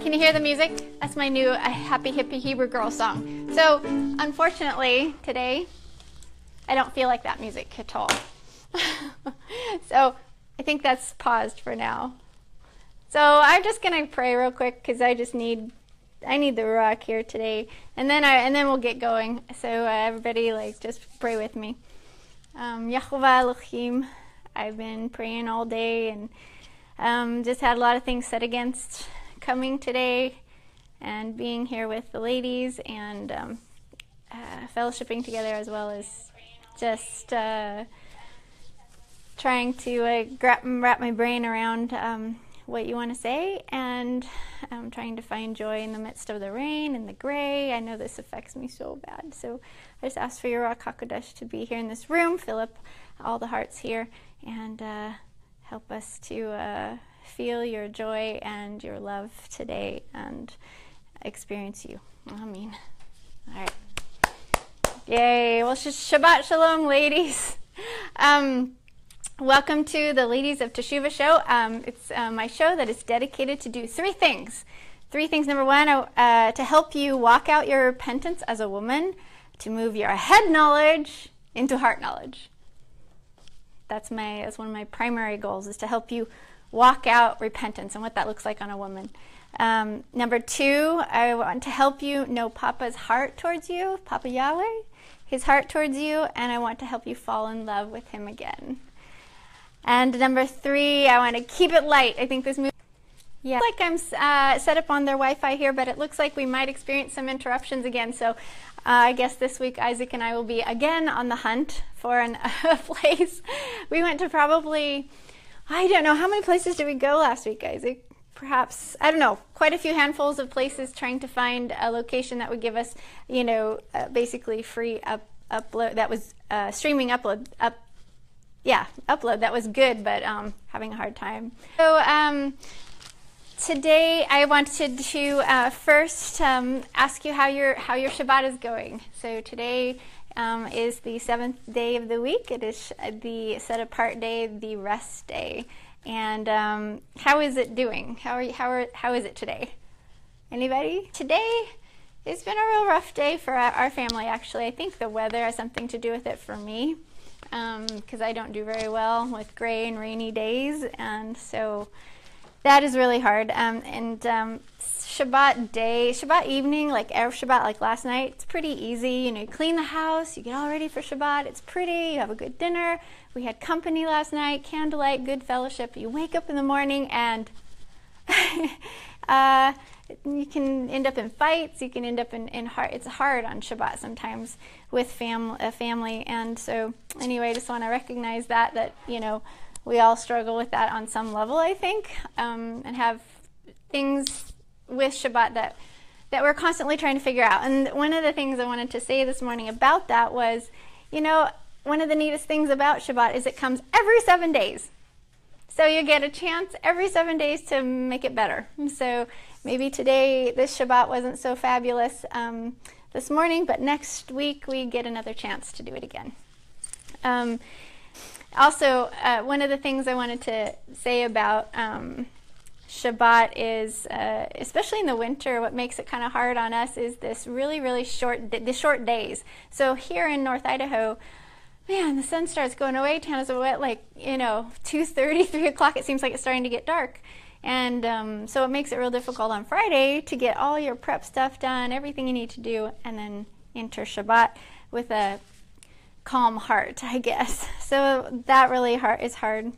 Can you hear the music? That's my new Happy Hippy Hebrew Girl song. So, unfortunately, today, I don't feel like that music at all. So, I think that's paused for now. So, I'm just going to pray real quick because I need the Ruach here today. And then we'll get going. So, everybody, just pray with me. Yahshua Elohim, I've been praying all day and just had a lot of things said against coming today and being here with the ladies and fellowshipping together, as well as just trying to wrap my brain around what you want to say, and trying to find joy in the midst of the rain and the gray. I know this affects me so bad, so I just ask for your Ruach HaKodesh to be here in this room, fill up all the hearts here, and help us to feel your joy and your love today and experience you. Amen. All right. Yay. Well, Shabbat Shalom, ladies. Welcome to the Ladies of Teshuvah show. It's my show that is dedicated to do three things. Number one, to help you walk out your repentance as a woman, to move your head knowledge into heart knowledge. That's one of my primary goals, is to help you walk out repentance and what that looks like on a woman. Number two, I want to help you know Papa's heart towards you, Papa Yahweh, his heart towards you, and I want to help you fall in love with him again. And number three, I want to keep it light. I think this movie, like I'm set up on their Wi-Fi here, but it looks like we might experience some interruptions again. So I guess this week Isaac and I will be again on the hunt for a place. We went to probably, I don't know, how many places did we go last week, Isaac? Perhaps, I don't know, quite a few handfuls of places, trying to find a location that would give us, basically free upload. That was streaming upload. Upload. That was good, but having a hard time. So today I wanted to first ask you how your Shabbat is going. So today is the 7th day of the week. It is the set apart day, the rest day. And how is it doing? How is it today? Anybody? Today, it's been a real rough day for our family, actually. I think the weather has something to do with it for me, because I don't do very well with gray and rainy days, and so that is really hard. Shabbat evening, like Erev Shabbat, like last night, it's pretty easy. You clean the house, you get all ready for Shabbat, it's pretty, you have a good dinner. We had company last night, candlelight, good fellowship. You wake up in the morning and you can end up in fights, you can end up in hard. It's hard on Shabbat sometimes with family. And so anyway, I just want to recognize that we all struggle with that on some level, I think, and have things with Shabbat that we're constantly trying to figure out. And one of the things I wanted to say this morning about that was, one of the neatest things about Shabbat is it comes every 7 days. So you get a chance every 7 days to make it better. So maybe today, this Shabbat wasn't so fabulous this morning, but next week we get another chance to do it again. Also, one of the things I wanted to say about Shabbat is, especially in the winter, what makes it kind of hard on us is this really short days. So here in North Idaho, man, the sun starts going away, Tana's wet, 2:30, 3 o'clock, it seems like it's starting to get dark. And so it makes it real difficult on Friday to get all your prep stuff done, everything you need to do, and then enter Shabbat with a calm heart, I guess. So that really is hard.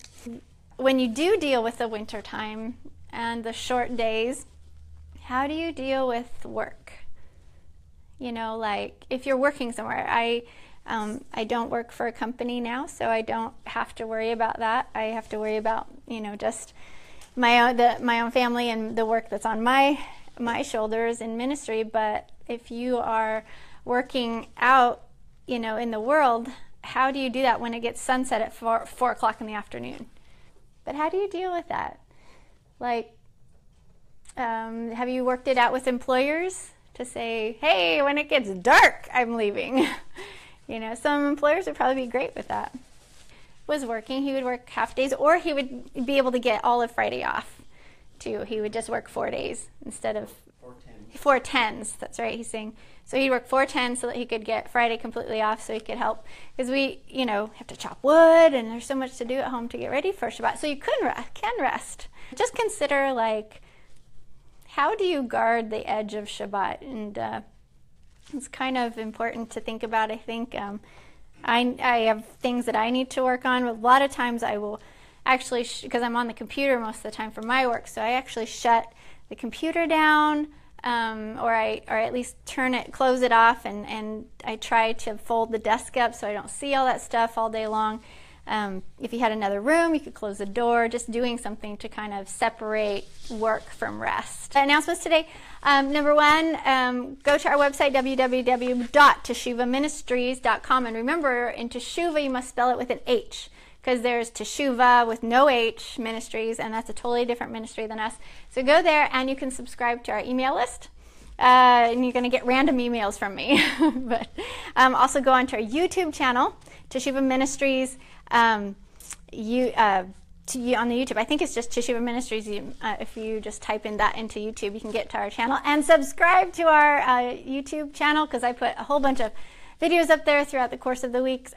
When you do deal with the winter time and the short days, how do you deal with work? If you're working somewhere, I don't work for a company now, so I don't have to worry about that. I have to worry about, just my own family and the work that's on my shoulders in ministry. But if you are working out, in the world, how do you do that when it gets sunset at 4 o'clock in the afternoon? But how do you deal with that? Have you worked it out with employers to say, hey, when it gets dark, I'm leaving? Some employers would probably be great with that. Was working, he would work half days, or he would be able to get all of Friday off too. He would just work 4 days instead of 4/10. 4/10s. That's right, he's saying. So he'd work 4/10 so that he could get Friday completely off so he could help. Because we, have to chop wood and there's so much to do at home to get ready for Shabbat. So you can rest. Just consider, how do you guard the edge of Shabbat? And it's kind of important to think about, I think. I have things that I need to work on. A lot of times I will actually, because I'm on the computer most of the time for my work, so I actually shut the computer down, or at least close it off, and I try to fold the desk up so I don't see all that stuff all day long. If you had another room, you could close the door, just doing something to kind of separate work from rest. Announcements today. Number one, go to our website, www.teshuvaministries.com. And remember, in Teshuvah, you must spell it with an H, because there's Teshuvah with no H ministries, and that's a totally different ministry than us. So go there, and you can subscribe to our email list. And you're going to get random emails from me. But also go onto our YouTube channel, Teshuvah Ministries. On the YouTube, I think it's just Teshuvah Ministries. If you just type in that into YouTube, you can get to our channel. And subscribe to our YouTube channel, because I put a whole bunch of videos up there throughout the course of the weeks.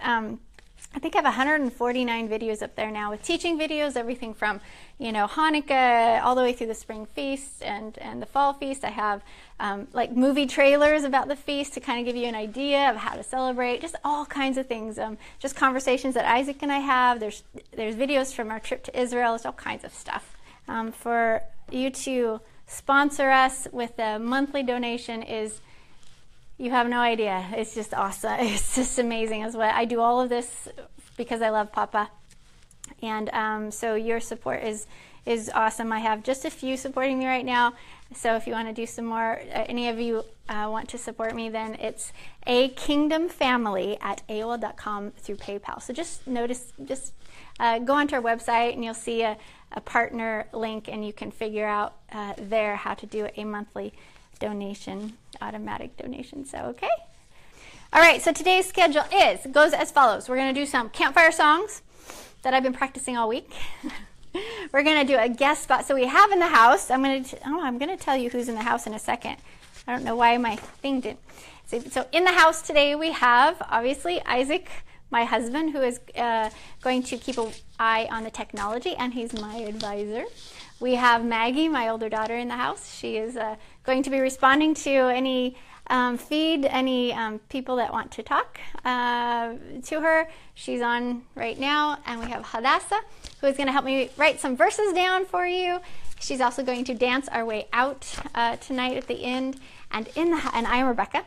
I think I have 149 videos up there now with teaching videos, everything from, Hanukkah all the way through the spring feast and the fall feast. I have movie trailers about the feast to kind of give you an idea of how to celebrate, just all kinds of things, just conversations that Isaac and I have. There's videos from our trip to Israel. There's all kinds of stuff. For you to sponsor us with a monthly donation you have no idea. It's just awesome. It's just amazing. As well, I do all of this because I love Papa, and so your support is awesome. I have just a few supporting me right now. So if you want to do some more, any of you want to support me, then it's akingdomfamily@aol.com through PayPal. So just go onto our website and you'll see a partner link, and you can figure out there how to do a monthly donation, automatic donation. So, okay. All right, so today's schedule goes as follows. We're going to do some campfire songs that I've been practicing all week. We're going to do a guest spot. So we have in the house, I'm going to tell you who's in the house in a second. I don't know why my thing didn't. So in the house today we have, obviously, Isaac, my husband, who is going to keep an eye on the technology, and he's my advisor. We have Maggie, my older daughter, in the house. She is going to be responding to any people that want to talk to her. She's on right now. And we have Hadassah, who is going to help me write some verses down for you. She's also going to dance our way out tonight at the end. And I am Rebecca.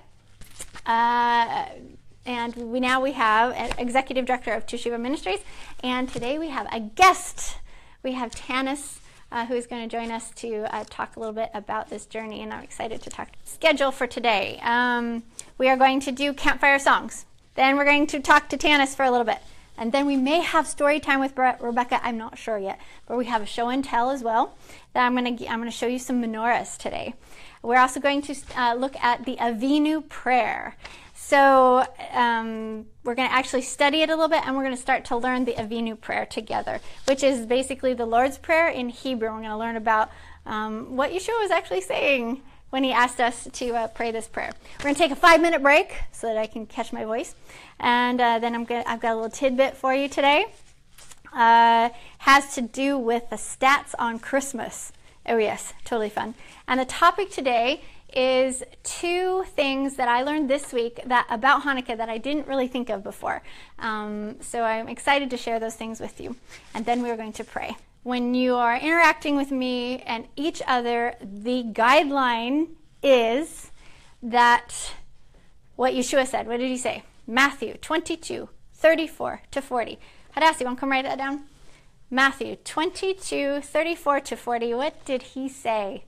And we have an executive director of Teshuvah Ministries. And today we have a guest. We have Tanis, who is going to join us to talk a little bit about this journey, and I'm excited to talk. Schedule for today. We are going to do campfire songs. Then we're going to talk to Tanis for a little bit. And then we may have story time with Rebecca. I'm not sure yet. But we have a show and tell as well. Then I'm going to show you some menorahs today. We're also going to look at the Avinu prayer. So we're going to actually study it a little bit, and we're going to start to learn the Avinu prayer together, which is basically the Lord's Prayer in Hebrew. We're going to learn about what Yahshua was actually saying when he asked us to pray this prayer. We're going to take a 5-minute break so that I can catch my voice, and then I've got a little tidbit for you today. Has to do with the stats on Christmas. Oh yes, totally fun. And the topic today is 2 things that I learned this week about Hanukkah that I didn't really think of before. So I'm excited to share those things with you. And then we're going to pray. When you are interacting with me and each other, the guideline is that what Yahshua said. What did he say? Matthew 22:34-40. Hadassah, you want to come write that down? Matthew 22:34-40. What did he say?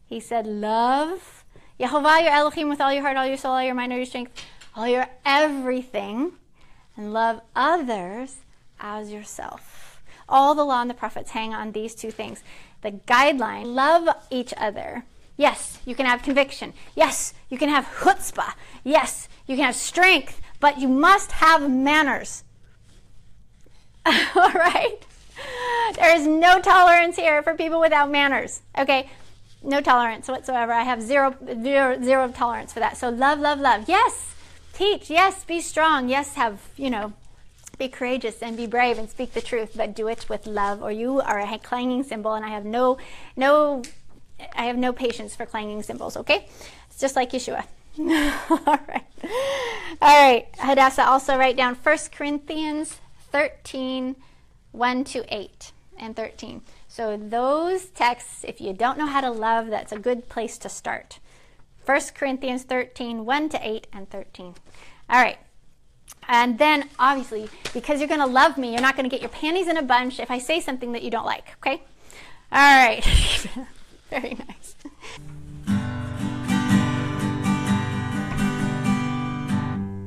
He said, love Yehovah your Elohim with all your heart, all your soul, all your mind, all your strength, all your everything, and love others as yourself. All the law and the prophets hang on these 2 things. The guideline, love each other. Yes, you can have conviction. Yes, you can have chutzpah. Yes, you can have strength, but you must have manners. All right? There is no tolerance here for people without manners. Okay? No tolerance whatsoever. I have zero tolerance for that. So love, love, love. Yes. Teach. Yes. Be strong. Yes. Have, be courageous and be brave and speak the truth, but do it with love, or you are a clanging cymbal, and I have no patience for clanging cymbals. Okay? It's just like Yahshua. All right. Hadassah, also write down 1 Corinthians 13, 1-8 and 13. So those texts, if you don't know how to love, that's a good place to start. 1 Corinthians 13, 1-8 and 13. All right. And then, obviously, because you're going to love me, you're not going to get your panties in a bunch if I say something that you don't like, okay? All right. Very nice.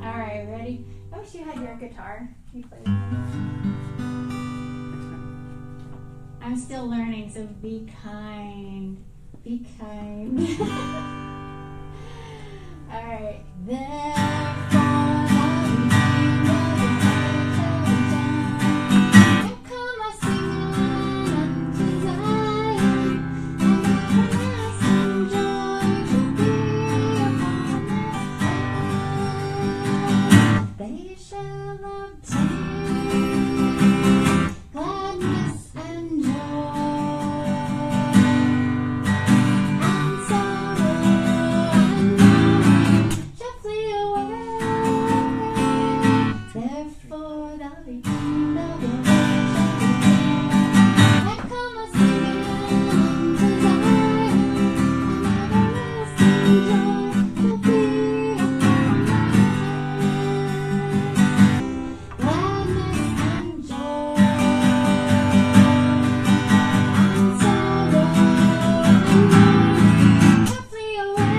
All right, ready? I wish you had your guitar. You play with me. I'm still learning, so be kind. Be kind. All right. They shall obtain gladness and joy, and sorrow and mourning shall flee away. Therefore thou be king of the world shall be glad. And come a singing unto Zion, and everlasting joy shall be upon thy gladness and joy, and sorrow and mourning shall flee away.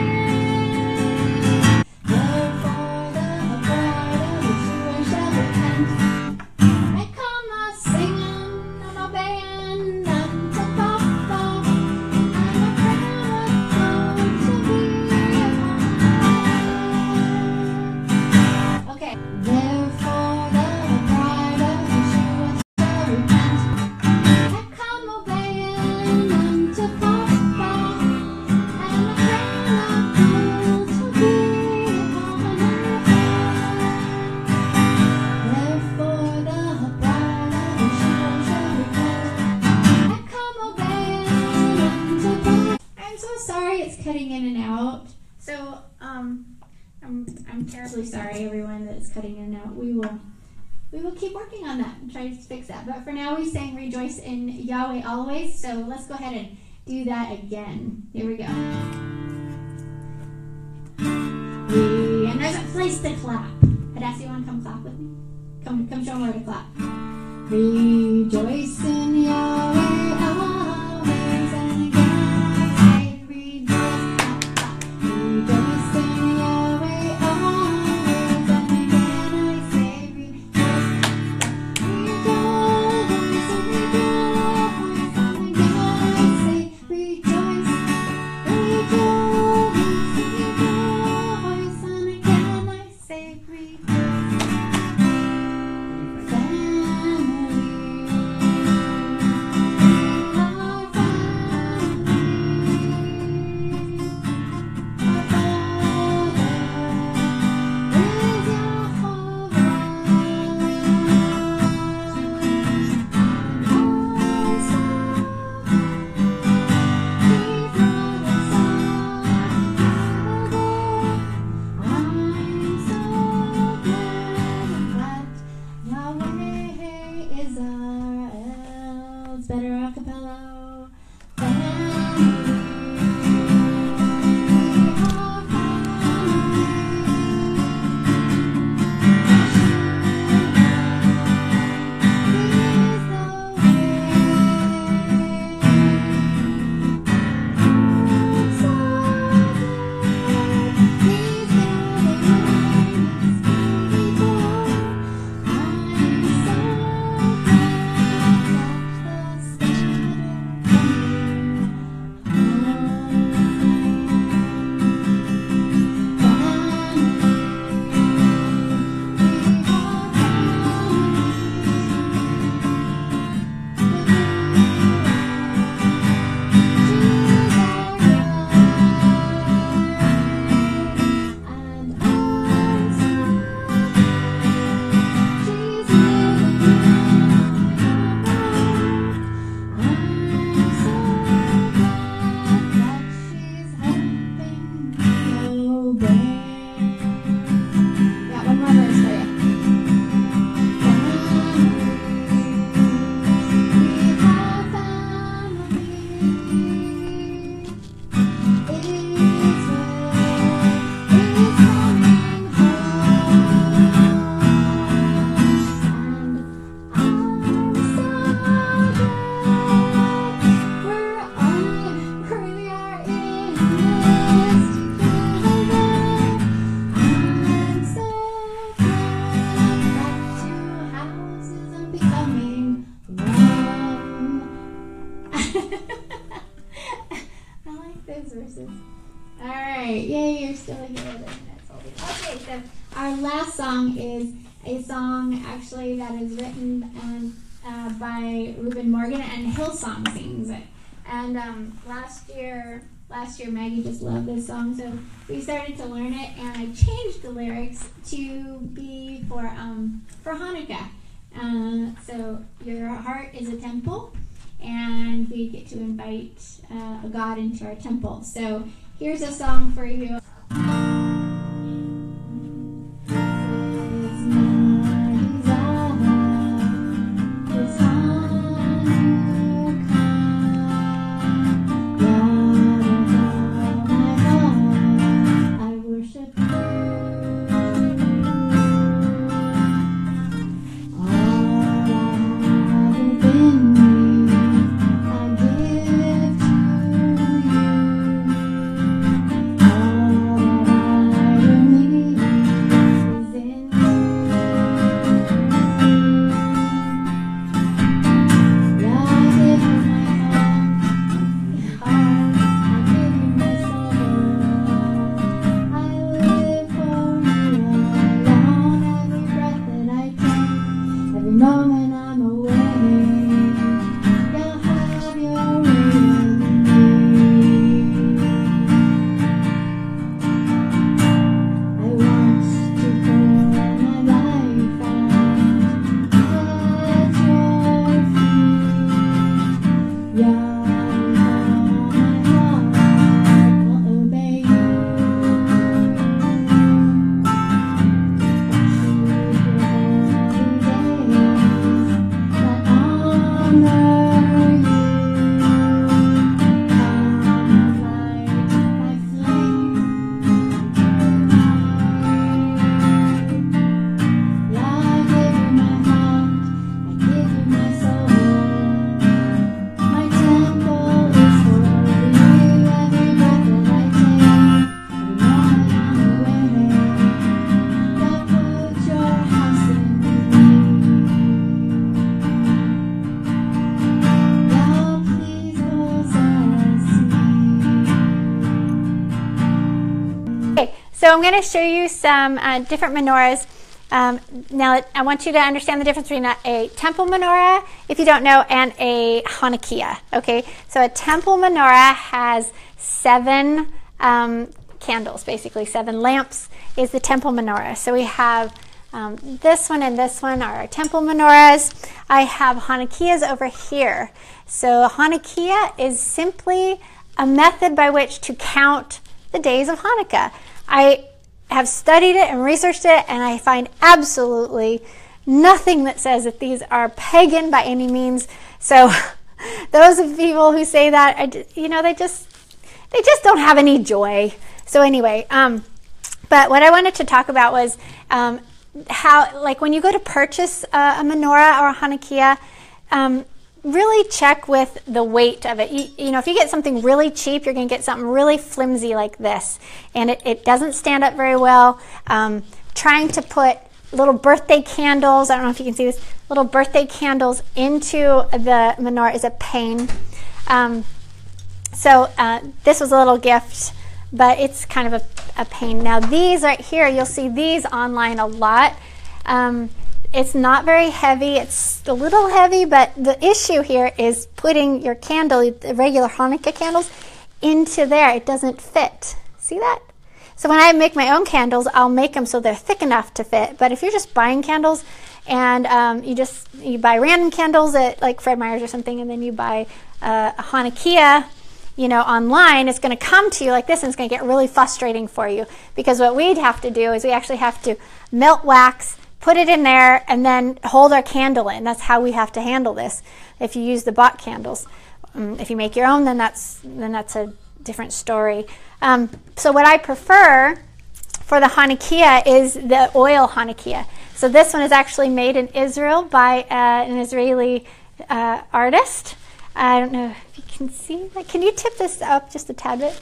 Therefore the bride of Yahshua shall repent, and come a singing and obeying unto Papa, and a crown of gold shall be upon her. Okay. Therefore the bride of Yahshua shall repent, and come obeying unto Papa, and a crown of gold shall be upon her. Therefore the bride of Yahshua shall repent, and come obeying unto Papa. I'm so sorry it's cutting in and out. So I'm terribly sorry, everyone, that it's cutting in and out. We will keep working on that and try to fix that. But for now, we sang "Rejoice in Yahweh Always." So let's go ahead and do that again. Here we go. And there's a place to clap. Hadassah, you want to come clap with me? Come show me where to clap. Rejoice in Yahweh always, and again I say rejoice, clap, clap. Rejoice in Yahweh always, and again I say rejoice, clap, clap. Rejoice and rejoice, and again I say rejoice, rejoice and rejoice, and again I say rejoice. Family. resources. All right, yay, you're still here. Okay, so our last song is a song actually that is written by Reuben Morgan, and Hillsong sings it. And last year Maggie just loved this song, so we started to learn it, and I changed the lyrics to be for Hanukkah. So your heart is a temple, and we get to invite a God into our temple. So here's a song for you. So I'm going to show you some different menorahs. Now I want you to understand the difference between a temple menorah, if you don't know, and a Hanukkah. Okay, so a temple menorah has 7 candles, basically 7 lamps is the temple menorah. So we have this one and this one are our temple menorahs. I have Hanukkahs over here. So Hanukkah is simply a method by which to count the days of Hanukkah. I have studied it and researched it, and I find absolutely nothing that says that these are pagan by any means. So those of people who say that, they just don't have any joy. So anyway, but what I wanted to talk about was how, like, when you go to purchase a menorah or a Hanukkah, really check with the weight of it. You know, if you get something really cheap, you're going to get something really flimsy like this, and it doesn't stand up very well. Trying to put little birthday candles, I don't know if you can see this, little birthday candles into the menorah is a pain. So this was a little gift, but it's kind of a pain. Now these right here, you'll see these online a lot. It's not very heavy. It's a little heavy, but the issue here is putting your candle, the regular Hanukkah candles, into there. It doesn't fit. See that? So when I make my own candles, I'll make them so they're thick enough to fit. But if you're just buying candles and you buy random candles at like Fred Meyer's or something, and then you buy a Hanukkah, online, it's going to come to you like this, and it's going to get really frustrating for you, because what we'd have to do is we actually have to melt wax, put it in there, and then hold our candle in. That's how we have to handle this if you use the bought candles. If you make your own, then that's a different story. So what I prefer for the Hanukkah is the oil Hanukkah. So this one is actually made in Israel by an Israeli artist. I don't know if you can see that. Can you tip this up just a tad bit?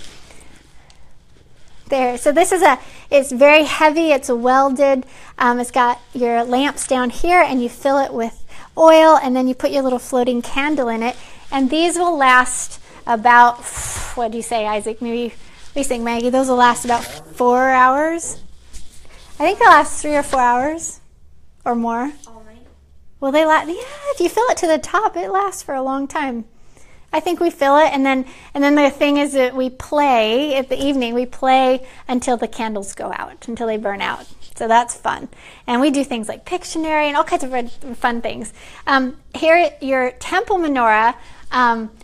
There. So this is it's very heavy. It's welded. It's got your lamps down here, and you fill it with oil, and then you put your little floating candle in it. And these will last about what do you say, Isaac? Maybe, what do you think, Maggie? Those will last about 4 hours. I think they'll last 3 or 4 hours or more. All night? Will they last? Yeah, if you fill it to the top, it lasts for a long time. I think we fill it, and then the thing is that we play at the evening. We play until the candles go out, until they burn out. So that's fun. And we do things like Pictionary and all kinds of fun things. Here, your temple menorah,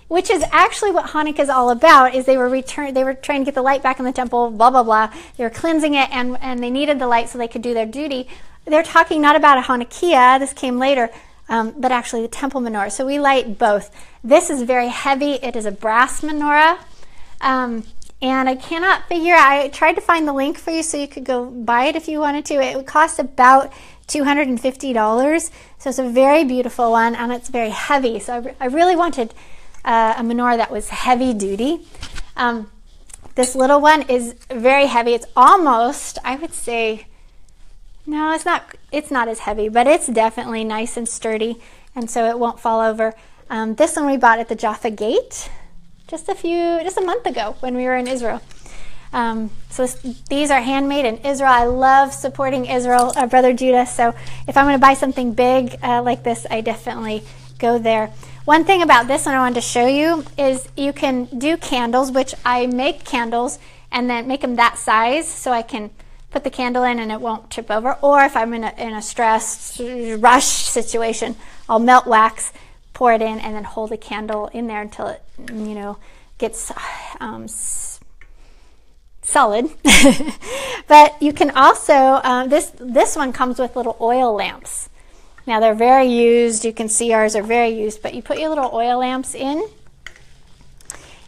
which is actually what Hanukkah is all about, is they were trying to get the light back in the temple, blah, blah, blah. They were cleansing it, and they needed the light so they could do their duty. They're talking not about a Hanukkah, this came later, but actually the temple menorah. So we light both. This is very heavy. It is a brass menorah. And I cannot figure, I tried to find the link for you so you could go buy it if you wanted to. It would cost about $250. So it's a very beautiful one, and it's very heavy. So I really wanted a menorah that was heavy duty. This little one is very heavy. It's almost, I would say, no, it's not as heavy, but it's definitely nice and sturdy, and so it won't fall over. This one we bought at the Jaffa Gate just a month ago when we were in Israel. So these are handmade in Israel. I love supporting Israel, Brother Judah. So if I'm going to buy something big like this, I definitely go there. One thing about this one I wanted to show you is you can do candles, which I make candles and then make them that size so I can put the candle in and it won't tip over. Or if I'm in a stressed, rush situation, I'll melt wax, pour it in, and then hold the candle in there until it, gets solid. But you can also, this one comes with little oil lamps. Now they're very used. You can see ours are very used. But you put your little oil lamps in,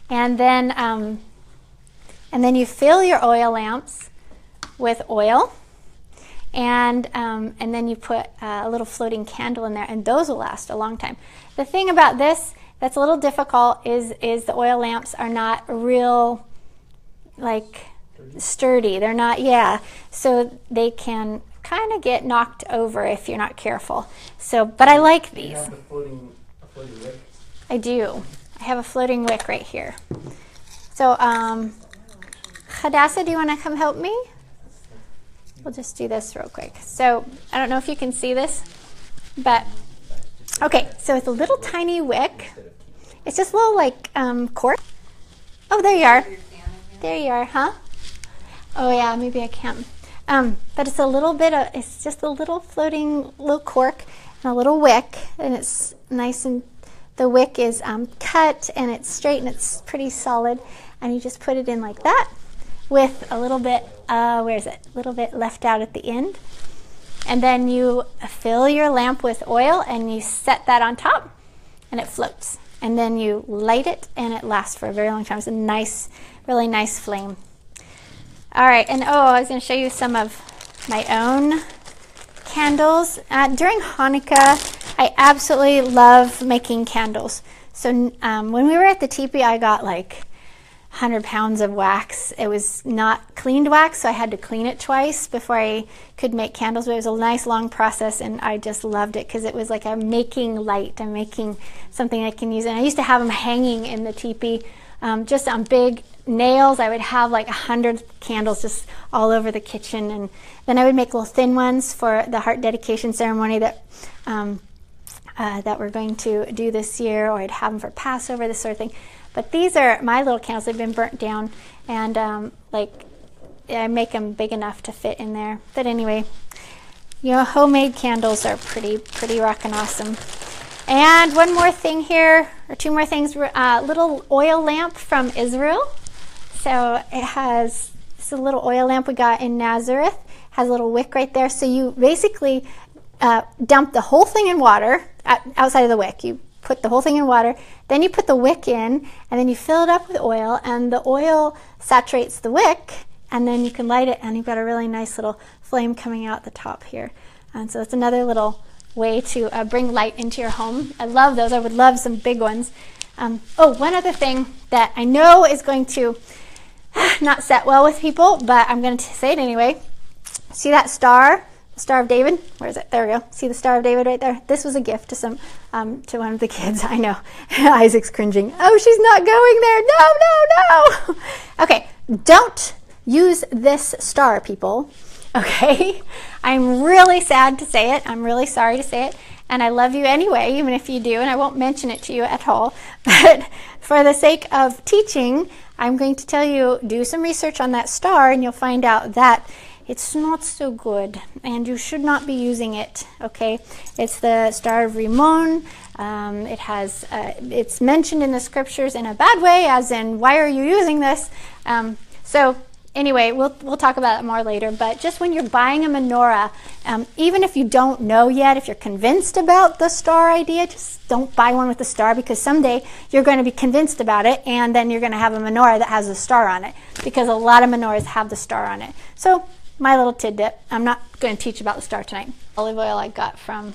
and then you fill your oil lamps with oil, and then you put a little floating candle in there, and those will last a long time. The thing about this that's a little difficult is the oil lamps are not real, like, sturdy. They're not, so they can kind of get knocked over if you're not careful. So, but I like these. You have a floating wick? I do. I have a floating wick right here. So, Hadassah, do you want to come help me? We'll just do this real quick. So, I don't know if you can see this, but, okay, so it's a little tiny wick. It's just a little, like, cork. Oh, there you are. There you are, huh? Oh, yeah, maybe I can't. But it's a little bit of, it's just a little floating little cork and a little wick, and it's nice, and the wick is cut, and it's straight, and it's pretty solid, and you just put it in like that with a little bit, a little bit left out at the end. And then you fill your lamp with oil, and you set that on top, and it floats. And then you light it, and it lasts for a very long time. It's a nice, really nice flame. All right, and I was going to show you some of my own candles. During Hanukkah, I absolutely love making candles. So when we were at the teepee, I got like 100 pounds of wax. It was not cleaned wax, so I had to clean it twice before I could make candles. But it was a nice long process, and I just loved it because it was like I'm making light. I'm making something I can use. And I used to have them hanging in the teepee just on big nails. I would have like 100 candles just all over the kitchen, and then I would make little thin ones for the heart dedication ceremony that we're going to do this year, or I'd have them for Passover, this sort of thing. But these are my little candles. They've been burnt down, and I make them big enough to fit in there. But anyway, homemade candles are pretty rockin' awesome. And one more thing here, or two more things. Little oil lamp from Israel. So it has this little oil lamp we got in Nazareth. Has a little wick right there. So you basically dump the whole thing in water outside of the wick. You put the whole thing in water, then you put the wick in, and then you fill it up with oil, and the oil saturates the wick, and then you can light it, and you've got a really nice little flame coming out the top here. And so it's another little way to bring light into your home. I love those. I would love some big ones. One other thing that I know is going to not set well with people, but I'm going to say it anyway. See that star? The Star of David? Where is it? There we go. See the Star of David right there? This was a gift to to one of the kids. I know. Isaac's cringing. Oh, she's not going there. Okay, don't use this star, people. Okay, I'm really sad to say it. I'm really sorry to say it. And I love you anyway, even if you do, and I won't mention it to you at all. But for the sake of teaching, I'm going to tell you, do some research on that star, and you'll find out that it's not so good, and you should not be using it, okay? It's the star of Rimon. It's mentioned in the scriptures in a bad way, as in, why are you using this? So anyway, we'll talk about it more later, but just when you're buying a menorah, even if you don't know yet, if you're convinced about the star idea, just don't buy one with the star, because someday you're going to be convinced about it, and then you're going to have a menorah that has a star on it, because a lot of menorahs have the star on it. So my little tidbit, I'm not going to teach about the star tonight. Olive oil I bought from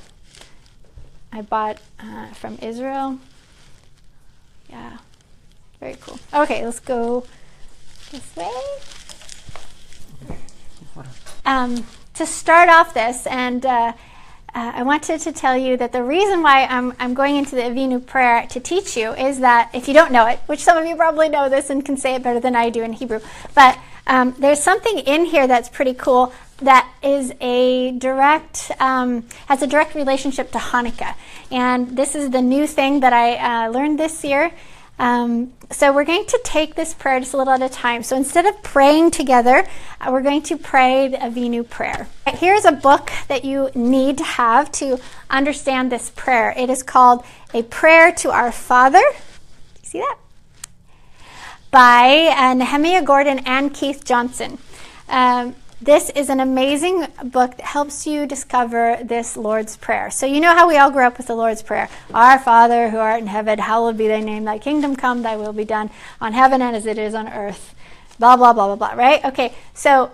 Israel. Yeah, very cool. Okay, let's go this way. To start off this, and I wanted to tell you that the reason why I'm going into the Avinu prayer to teach you is that, if you don't know it, which some of you probably know this and can say it better than I do in Hebrew, but there's something in here that's pretty cool that is has a direct relationship to Hanukkah. And this is the new thing that I learned this year. So we're going to take this prayer just a little at a time. So instead of praying together, we're going to pray the Avinu prayer. Here's a book that you need to have to understand this prayer. It is called A Prayer to Our Father. Do you see that? By Nehemiah Gordon and Keith Johnson. This is an amazing book that helps you discover this Lord's Prayer. So you know how we all grew up with the Lord's Prayer. Our Father who art in heaven, hallowed be thy name. Thy kingdom come, thy will be done on heaven and as it is on earth. Blah, blah, blah, blah, blah, right? Okay, so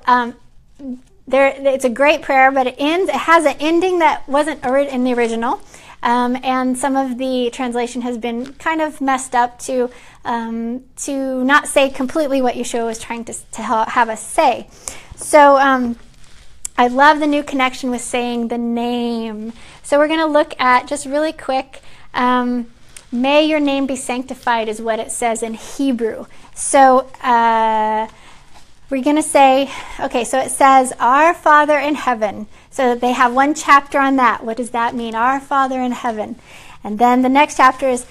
it's a great prayer, but it has an ending that wasn't in the original. And some of the translation has been kind of messed up to not say completely what Yahshua was trying to have us say. So I love the new connection with saying the name. So we're going to look at, just really quick, may your name be sanctified is what it says in Hebrew. So we're going to say, okay, so it says, Our Father in heaven. So they have one chapter on that. What does that mean? Our Father in heaven. And then the next chapter is,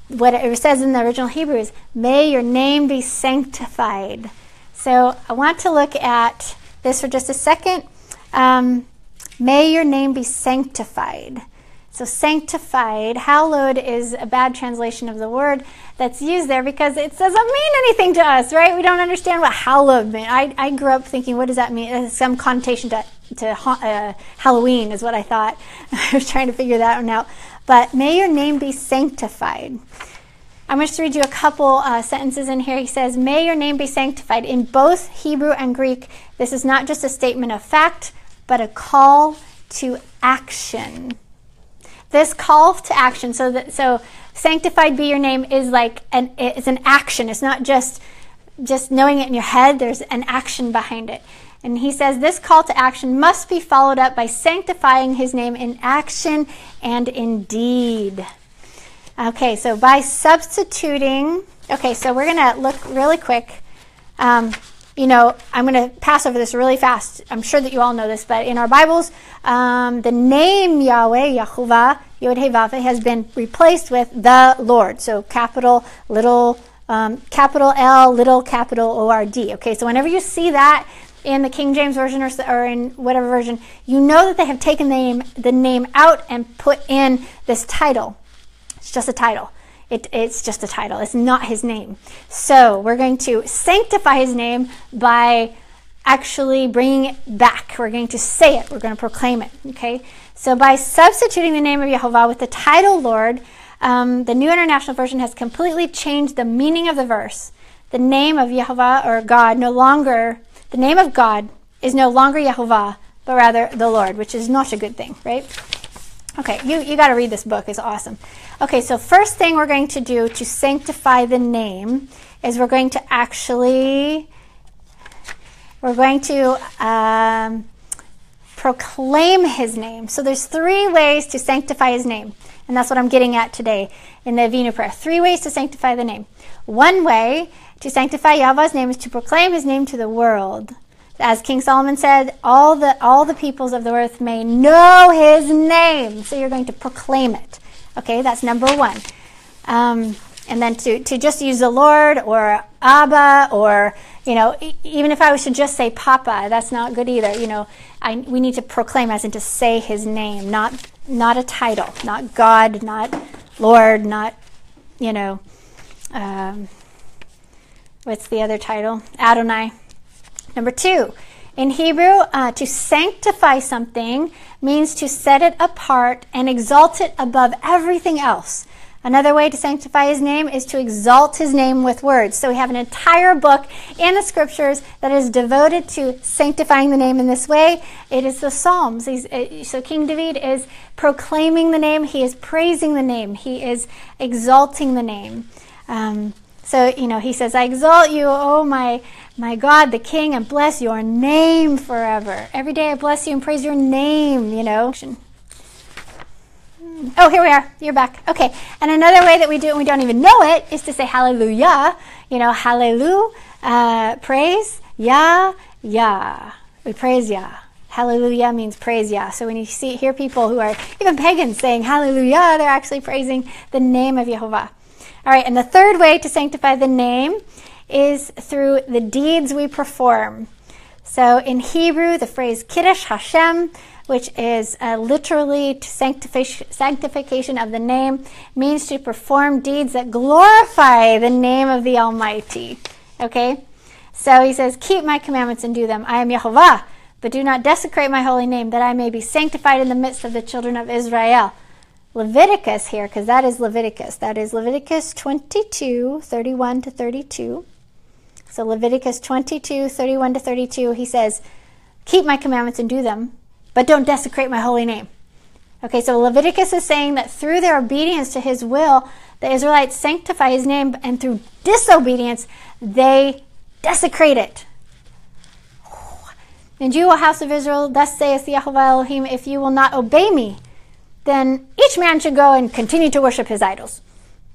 what it says in the original Hebrew is, may your name be sanctified. So I want to look at this for just a second. May your name be sanctified. So sanctified, hallowed is a bad translation of the word that's used there because it doesn't mean anything to us, right? We don't understand what hallowed means. I grew up thinking, what does that mean? It has some connotation to Halloween is what I thought. I was trying to figure that one out. But may your name be sanctified. I'm going to read you a couple sentences in here. He says, may your name be sanctified. In both Hebrew and Greek, this is not just a statement of fact, but a call to action. This call to action, so sanctified be your name is it's an action. It's not just knowing it in your head. There's an action behind it. And he says this call to action must be followed up by sanctifying his name in action and in deed. Okay, so by substituting, so we're going to look really quick. I'm going to pass over this really fast. I'm sure that you all know this, but in our Bibles, the name Yahweh, Yahovah, Yod-Heh-Vav, has been replaced with the Lord. So capital L, little capital O-R-D. Okay, so whenever you see that in the King James Version or in whatever version, you know that they have taken the name out and put in this title. It's just a title. It's just a title. It's not his name. So we're going to sanctify his name by actually bringing it back. We're going to say it. We're going to proclaim it. Okay. So by substituting the name of Yehovah with the title Lord, the New International Version has completely changed the meaning of the verse. The name of Yehovah or God the name of God is no longer Yehovah, but rather the Lord, which is not a good thing, right? Okay, you got to read this book. It's awesome. Okay, so first thing we're going to do to sanctify the name is we're going to proclaim his name. So there's 3 ways to sanctify his name. And that's what I'm getting at today in the Avinu prayer. 3 ways to sanctify the name. One way to sanctify Yahweh's name is to proclaim his name to the world. As King Solomon said, all the peoples of the earth may know his name. So you're going to proclaim it. Okay, that's number 1. And then to just use the Lord or Abba, or, even if I was to just say Papa, that's not good either. We need to proclaim, as in to say his name, not a title, not God, not Lord, not, what's the other title? Adoni. Number 2, in Hebrew, to sanctify something means to set it apart and exalt it above everything else. Another way to sanctify his name is to exalt his name with words. So we have an entire book in the scriptures that is devoted to sanctifying the name in this way. It is the Psalms. So King David is proclaiming the name. He is praising the name. He is exalting the name. He says, I exalt you, oh my God, the King, and bless your name forever. Every day I bless you and praise your name, Oh, here we are. You're back. Okay. And another way that we do it and we don't even know it is to say hallelujah. Hallelujah, praise, Yah. We praise Yah. Hallelujah means praise Yah. So when you hear people who are even pagans saying hallelujah, they're actually praising the name of Yehovah. All right. And the 3rd way to sanctify the name is through the deeds we perform. So in Hebrew, the phrase Kiddush Hashem, which is literally sanctification of the name, means to perform deeds that glorify the name of the Almighty. Okay? So he says, keep my commandments and do them. I am Yehovah, but do not desecrate my holy name, that I may be sanctified in the midst of the children of Israel. Leviticus here, because that is Leviticus. That is Leviticus 22, 31 to 32. So Leviticus 22, 31 to 32, he says, keep my commandments and do them, but don't desecrate my holy name. Okay, so Leviticus is saying that through their obedience to his will, the Israelites sanctify his name, and through disobedience, they desecrate it. And you, O house of Israel, thus saith Yahweh Elohim, if you will not obey me, then each man should go and continue to worship his idols.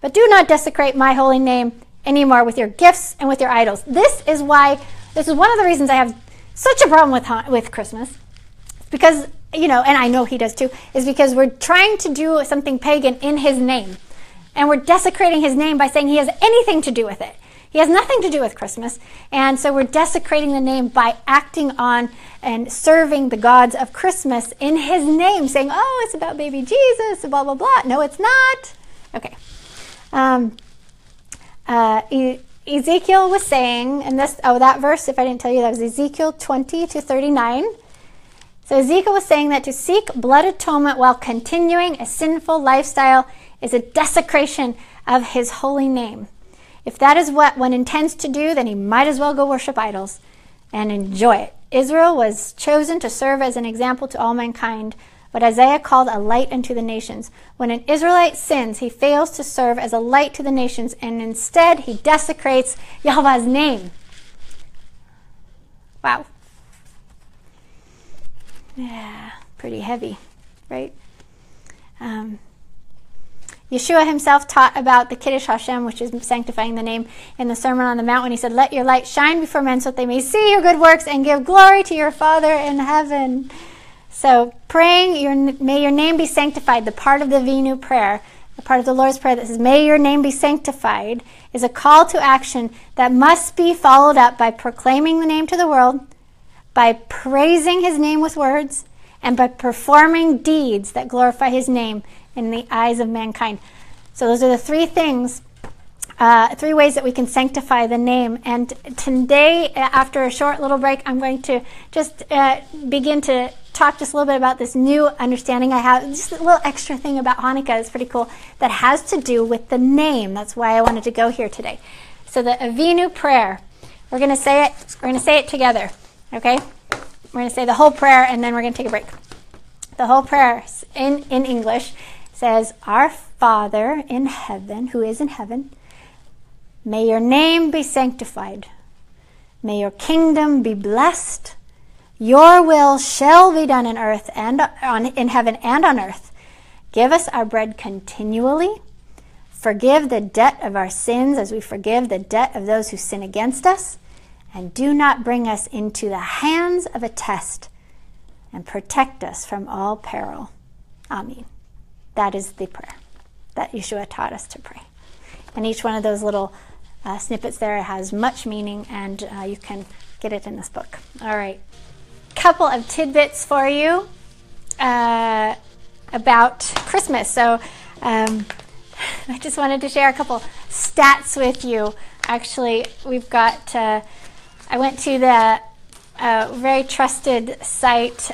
But do not desecrate my holy name anymore with your gifts and with your idols. This is one of the reasons I have such a problem with Christmas. Because, and I know he does too, is because we're trying to do something pagan in his name. And we're desecrating his name by saying he has anything to do with it. He has nothing to do with Christmas. And so we're desecrating the name by acting on and serving the gods of Christmas in his name, saying, oh, it's about baby Jesus, blah, blah, blah. No, it's not. Okay. Ezekiel was saying, and that verse, if I didn't tell you, that was Ezekiel 20 to 39. So Ezekiel was saying that to seek blood atonement while continuing a sinful lifestyle is a desecration of his holy name. If that is what one intends to do, then he might as well go worship idols and enjoy it. Israel was chosen to serve as an example to all mankind, what Isaiah called a light unto the nations. When an Israelite sins, he fails to serve as a light to the nations, and instead he desecrates Yahweh's name. Wow. Yeah, pretty heavy, right? Yahshua himself taught about the Kiddush Hashem, which is sanctifying the name, in the Sermon on the Mount when he said, let your light shine before men so that they may see your good works and give glory to your Father in heaven. So praying, may your name be sanctified, the part of the Avinu prayer, the part of the Lord's Prayer that says, may your name be sanctified, is a call to action that must be followed up by proclaiming the name to the world, by praising his name with words, and by performing deeds that glorify his name in the eyes of mankind. So those are the 3 things, 3 ways that we can sanctify the name. And today, after a short little break, I'm going to just begin to talk just a little bit about this new understanding I have. Just a little extra thing about Hanukkah is pretty cool that has to do with the name. That's why I wanted to go here today. So the Avinu prayer, we're going to say it. We're going to say it together. Okay? We're going to say the whole prayer, and then we're going to take a break. The whole prayer in English says, Our Father in heaven, who is in heaven, may your name be sanctified. May your kingdom be blessed. Your will shall be done in earth and in heaven and on earth. Give us our bread continually. Forgive the debt of our sins as we forgive the debt of those who sin against us. And do not bring us into the hands of a test, and protect us from all peril. Amen. That is the prayer that Yahshua taught us to pray. And each one of those little snippets there has much meaning, and you can get it in this book. All right. Couple of tidbits for you about Christmas. So I just wanted to share a couple stats with you. Actually, we've got, I went to the very trusted site,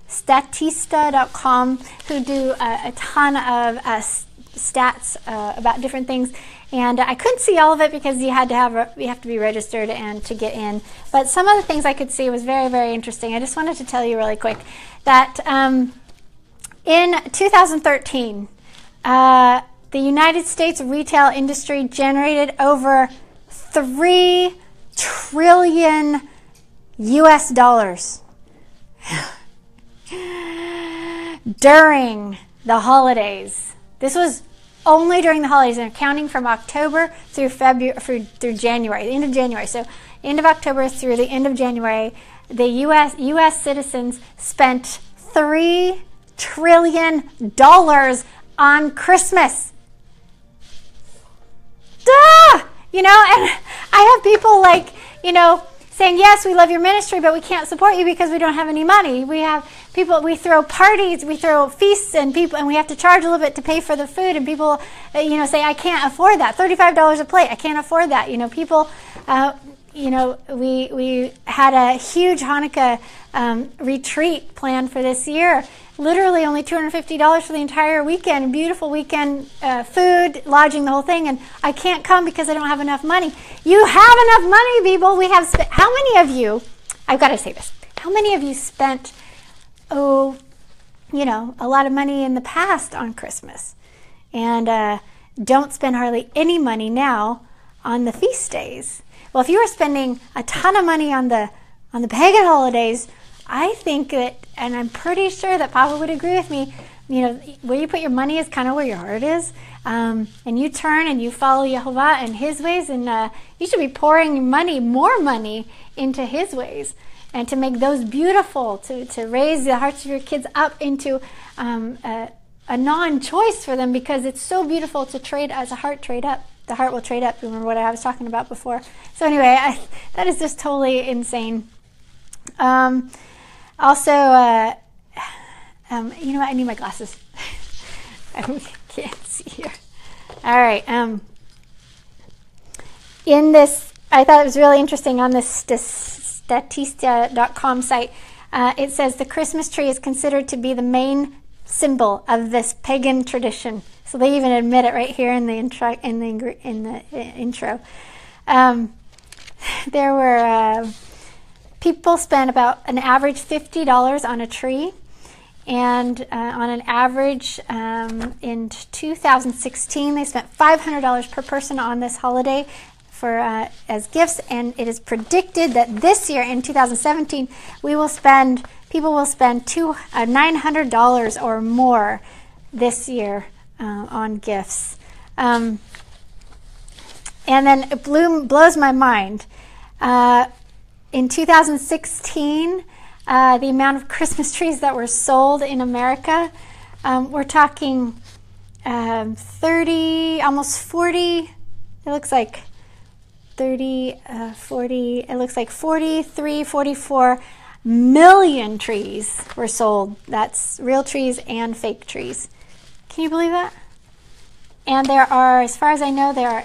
Statista.com, who do a ton of stats about different things. And I couldn't see all of it because you have to be registered and to get in. But some of the things I could see was very, very interesting. I just wanted to tell you really quick that in 2013, the United States retail industry generated over $3 trillion US dollars during the holidays. This was only during the holidays, and counting from October through through January, the end of January. So end of October through the end of January, the U.S. citizens spent $3 trillion on Christmas. Duh! You know, and I have people like, you know, saying, yes, we love your ministry, but we can't support you because we don't have any money. We have people, we throw parties, we throw feasts, and we have to charge a little bit to pay for the food, and people, you know, say, I can't afford that. $35 a plate, I can't afford that. You know, people, you know, we had a huge Hanukkah retreat planned for this year. Literally only $250 for the entire weekend. Beautiful weekend, food, lodging, the whole thing. And I can't come because I don't have enough money. You have enough money, people. We have spent. How many of you? I've got to say this. How many of you spent, you know, a lot of money in the past on Christmas, and don't spend hardly any money now on the feast days? Well, if you were spending a ton of money on the pagan holidays, I think that, and I'm pretty sure that Papa would agree with me, you know, where you put your money is kind of where your heart is. And you turn and you follow Yehovah and His ways, and you should be pouring more money into His ways, and to make those beautiful, to raise the hearts of your kids up into a non-choice for them, because it's so beautiful to trade as a heart trade up. The heart will trade up. Remember what I was talking about before. So anyway, that is just totally insane. Also, you know what? I need my glasses. I can't see here. All right. In this, I thought it was really interesting on this Statista.com site. It says the Christmas tree is considered to be the main symbol of this pagan tradition. So they even admit it right here in the intro. There were people spent about an average $50 on a tree, and on an average in 2016 they spent $500 per person on this holiday for as gifts. And it is predicted that this year in 2017 people will spend $900 or more this year on gifts. And then it blows my mind. In 2016, the amount of Christmas trees that were sold in America, we're talking 30, almost 40, it looks like 30, 40, it looks like 43, 44 million trees were sold. That's real trees and fake trees. Can you believe that? And there are, as far as I know, there are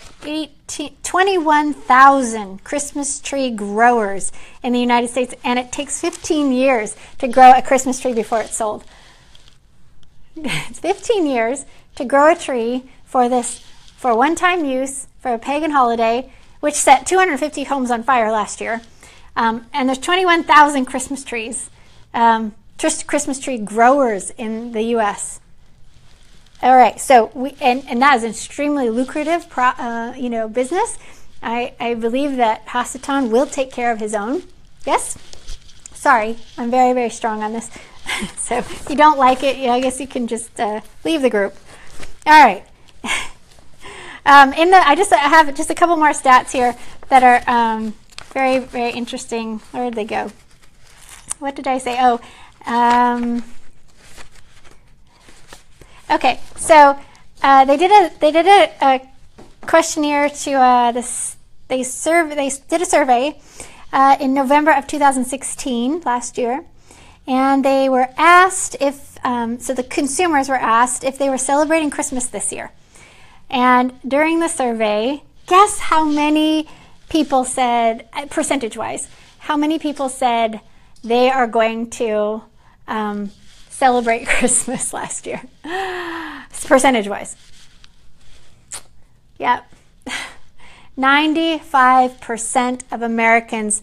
21,000 Christmas tree growers in the United States, and it takes 15 years to grow a Christmas tree before it's sold. It's 15 years to grow a tree for one-time use, for a pagan holiday, which set 250 homes on fire last year. And there's 21,000 Christmas trees, just Christmas tree growers in the U.S. All right, so and that is an extremely lucrative, business. I believe that Hasatan will take care of his own. Yes? Sorry, I'm very, very strong on this. So if you don't like it, I guess you can just leave the group. All right. I have just a couple more stats here that are very, very interesting. Where did they go? What did I say? Oh, okay. So they did a questionnaire to this. They did a survey in November of 2016, last year, and they were asked if so the consumers were asked if they were celebrating Christmas this year. And during the survey, guess how many people said, percentage-wise, how many people said they are going to celebrate Christmas last year? Percentage-wise. Yep. 95% of Americans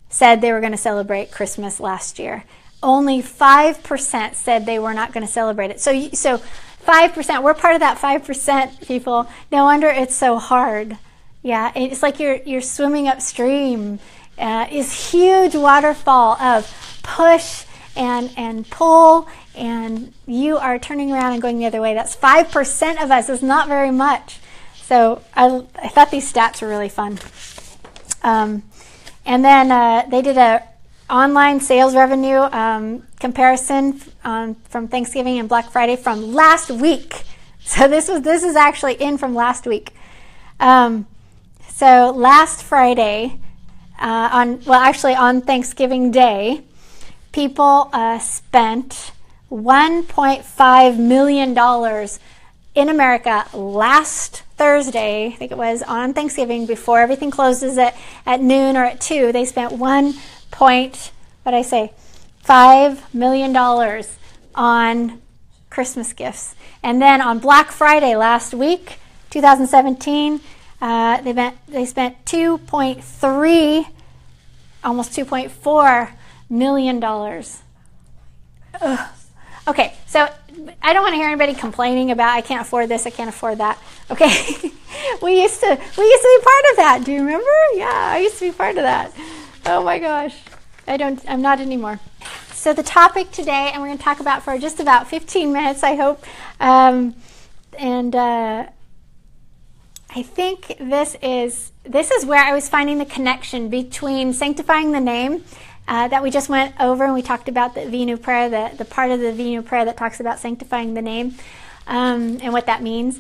said they were going to celebrate Christmas last year. Only 5% said they were not going to celebrate it. So 5%, we're part of that 5%, people. No wonder it's so hard. Yeah, it's like you're swimming upstream. This huge waterfall of push and pull, and you are turning around and going the other way. That's 5% of us. Is not very much. So I thought these stats were really fun. And then they did a online sales revenue comparison from Thanksgiving and Black Friday from last week. So this is actually in from last week. So last Friday, on Thanksgiving Day, people spent $1.5 million in America last Thursday, I think it was, on Thanksgiving, before everything closes at noon or at 2. They spent $5 million on Christmas gifts. And then on Black Friday last week, 2017, they spent almost $2.4 million. Ugh. Okay, so I don't want to hear anybody complaining about I can't afford this, I can't afford that. Okay, we used to be part of that. Do you remember? Yeah, I used to be part of that. Oh my gosh, I'm not anymore. So the topic today, and we're going to talk about for just about 15 minutes, I hope. I think this is where I was finding the connection between sanctifying the name that we just went over, and we talked about the Venu prayer, the part of the Venu prayer that talks about sanctifying the name and what that means.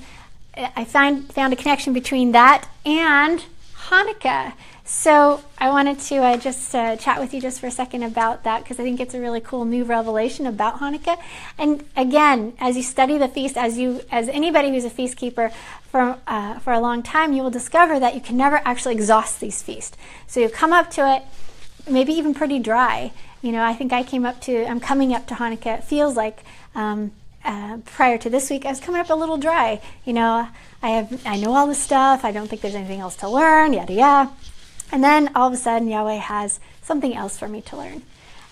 I found a connection between that and Hanukkah. So I wanted to just chat with you just for a second about that, because I think it's a really cool new revelation about Hanukkah. And again, as you study the feast, as anybody who's a feast keeper for a long time, you will discover that you can never actually exhaust these feasts. So you come up to it, maybe even pretty dry. I think I'm coming up to Hanukkah. It feels like prior to this week, I was coming up a little dry. I know all this stuff. I don't think there's anything else to learn, yada yada. And then all of a sudden, Yahweh has something else for me to learn.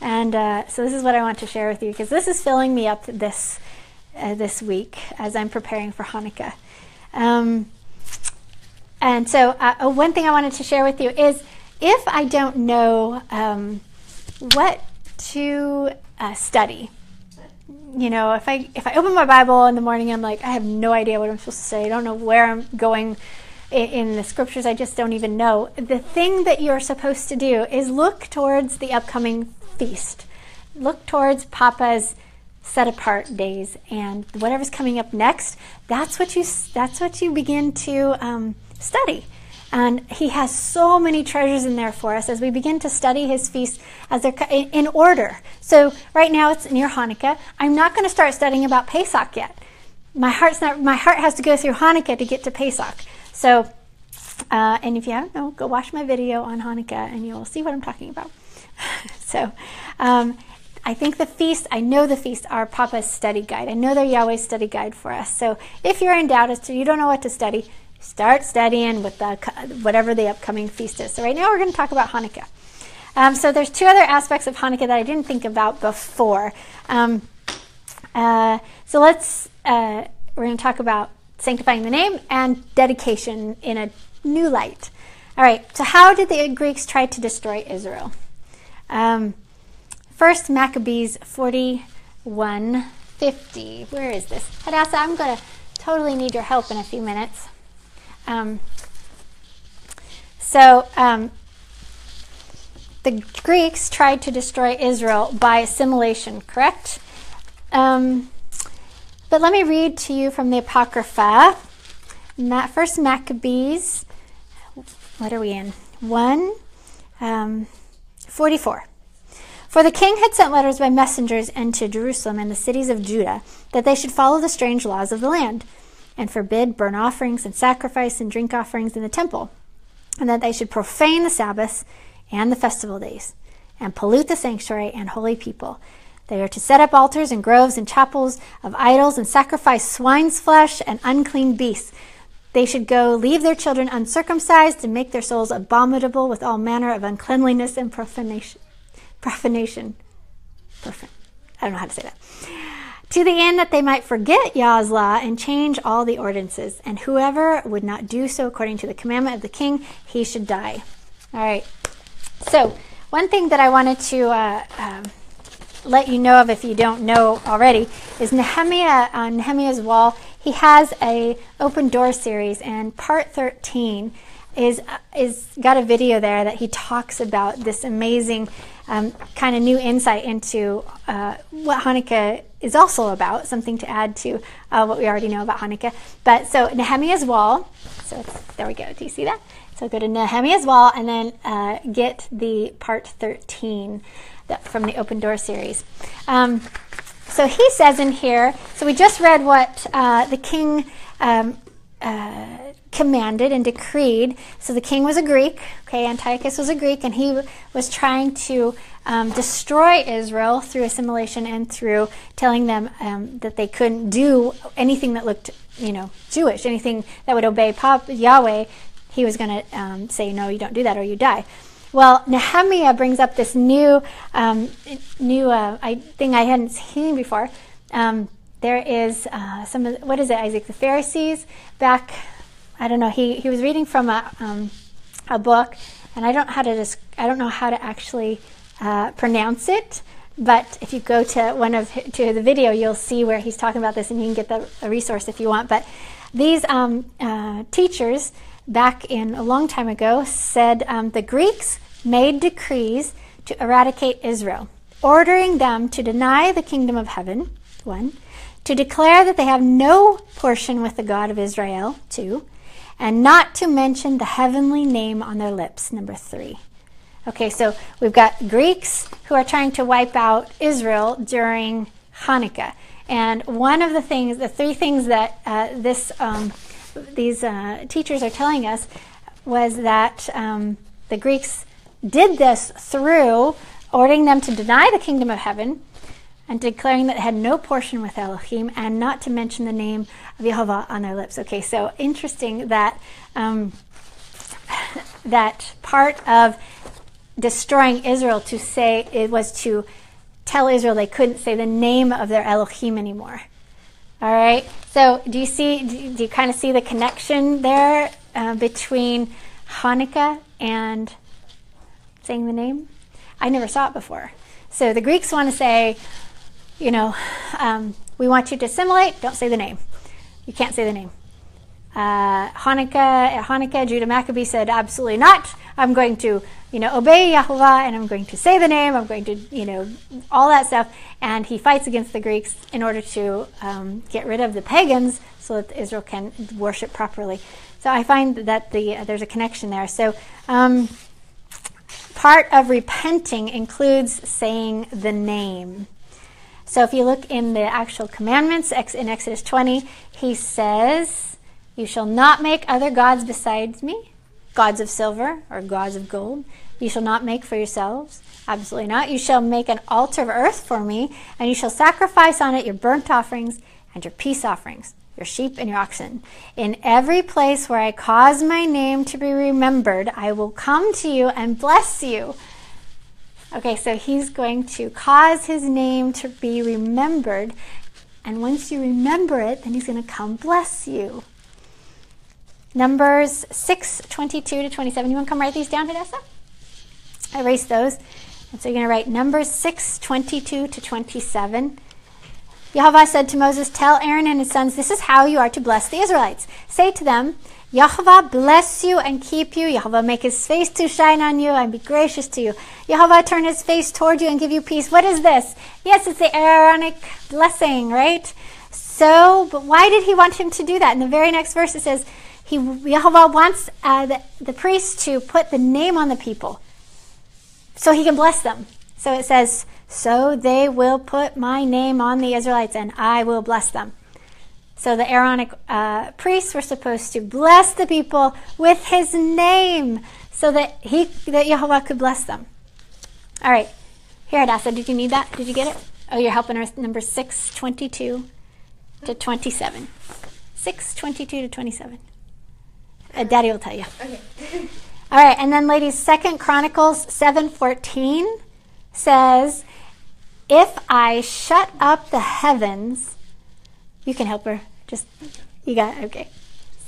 And so this is what I want to share with you, because this is filling me up this week as I'm preparing for Hanukkah. And so one thing I wanted to share with you is, if I don't know what to study, if I open my Bible in the morning, I'm like, I have no idea what I'm supposed to say. I don't know where I'm going in the scriptures. I just don't even know. The thing that you're supposed to do is look towards the upcoming feast. Look towards Papa's set apart days, and whatever's coming up next. That's what you begin to study. And he has so many treasures in there for us as we begin to study his feasts as they're in order. So right now it's near Hanukkah. I'm not going to start studying about Pesach yet. My heart has to go through Hanukkah to get to Pesach. So, and if you don't know, go watch my video on Hanukkah and you'll see what I'm talking about. So, I think I know the feasts are Papa's study guide. I know they're Yahweh's study guide for us. So if you're in doubt as to you don't know what to study, start studying with whatever the upcoming feast is. So right now we're going to talk about Hanukkah. So there's two other aspects of Hanukkah that I didn't think about before. So we're going to talk about sanctifying the name and dedication in a new light. All right, so how did the Greeks try to destroy Israel? First Maccabees 41:50. Where is this? Hadassah, I'm going to totally need your help in a few minutes. The Greeks tried to destroy Israel by assimilation, correct? But let me read to you from the Apocrypha. First Maccabees, what are we in? 1:44. For the king had sent letters by messengers into Jerusalem and the cities of Judah, that they should follow the strange laws of the land, and forbid burnt offerings and sacrifice and drink offerings in the temple, and that they should profane the Sabbaths and the festival days, and pollute the sanctuary and holy people. They are to set up altars and groves and chapels of idols, and sacrifice swine's flesh and unclean beasts. They should go leave their children uncircumcised, and make their souls abominable with all manner of uncleanliness and profanation. I don't know how to say that. To the end that they might forget Yah's law and change all the ordinances. And whoever would not do so according to the commandment of the king, he should die. All right. So one thing that I wanted to let you know of, if you don't know already, is Nehemiah. On Nehemiah's wall, he has a open door series, and part 13 is got a video there that he talks about this amazing kind of new insight into what Hanukkah is also about, something to add to what we already know about Hanukkah. But so Nehemiah's wall, there we go. Do you see that? So go to Nehemiah's wall and then get the part 13 from the Open Door series. So he says in here, so we just read what the king commanded and decreed. So the king was a Greek, okay, Antiochus was a Greek, and he was trying to destroy Israel through assimilation and through telling them that they couldn't do anything that looked, Jewish, anything that would obey Yahweh. He was going to say, no, you don't do that or you die. Well, Nehemiah brings up this new thing I hadn't seen before. There is some of, what is it, Isaac? The Pharisees back, I don't know, he was reading from a book, and I don't know how to actually pronounce it, but if you go to to the video, you'll see where he's talking about this, and you can get the resource if you want. But these teachers back in a long time ago said the Greeks made decrees to eradicate Israel, ordering them to deny the kingdom of heaven, 1, to declare that they have no portion with the God of Israel, 2, and not to mention the heavenly name on their lips, number 3. Okay, so we've got Greeks who are trying to wipe out Israel during Hanukkah. And one of the things, the 3 things that these teachers are telling us was that the Greeks did this through ordering them to deny the kingdom of heaven and declaring that they had no portion with Elohim, and not to mention the name of Yehovah on their lips. Okay, so interesting that that part of destroying Israel to say it was to tell Israel they couldn't say the name of their Elohim anymore. All right, so do you kind of see the connection there between Hanukkah and saying the name? I never saw it before. So the Greeks want to say, we want you to assimilate, don't say the name. You can't say the name. Hanukkah, Judah Maccabee said, absolutely not. I'm going to, obey Yahuwah, and I'm going to say the name. I'm going to, all that stuff. And he fights against the Greeks in order to get rid of the pagans so that Israel can worship properly. So I find that there's a connection there. So part of repenting includes saying the name. So if you look in the actual commandments, in Exodus 20, he says, you shall not make other gods besides me, gods of silver or gods of gold. You shall not make for yourselves. Absolutely not. You shall make an altar of earth for me, and you shall sacrifice on it your burnt offerings and your peace offerings, your sheep and your oxen. In every place where I cause my name to be remembered, I will come to you and bless you. Okay, so he's going to cause his name to be remembered, and once you remember it, then he's going to come bless you. Numbers 6:22 to 27. You want to come write these down, Hadassah? Erase those. And so you're going to write Numbers 6, 22 to 27. Yahweh said to Moses, tell Aaron and his sons, this is how you are to bless the Israelites. Say to them, Yahweh bless you and keep you. Yahweh make his face to shine on you and be gracious to you. Yahweh turn his face toward you and give you peace. What is this? Yes, it's the Aaronic blessing, right? So, but why did he want him to do that? In the very next verse it says, Yahweh wants the priest to put the name on the people so he can bless them. So it says, so they will put my name on the Israelites and I will bless them. So the Aaronic priests were supposed to bless the people with his name so that Yahweh could bless them. All right. Here, Hadassah, did you need that? Did you get it? Oh, you're helping her. Number 6, 22 to 27. 6, 22 to 27. Daddy will tell you. Okay. All right, and then, ladies, 2 Chronicles 7:14 says, if I shut up the heavens, you can help her. You got it, okay.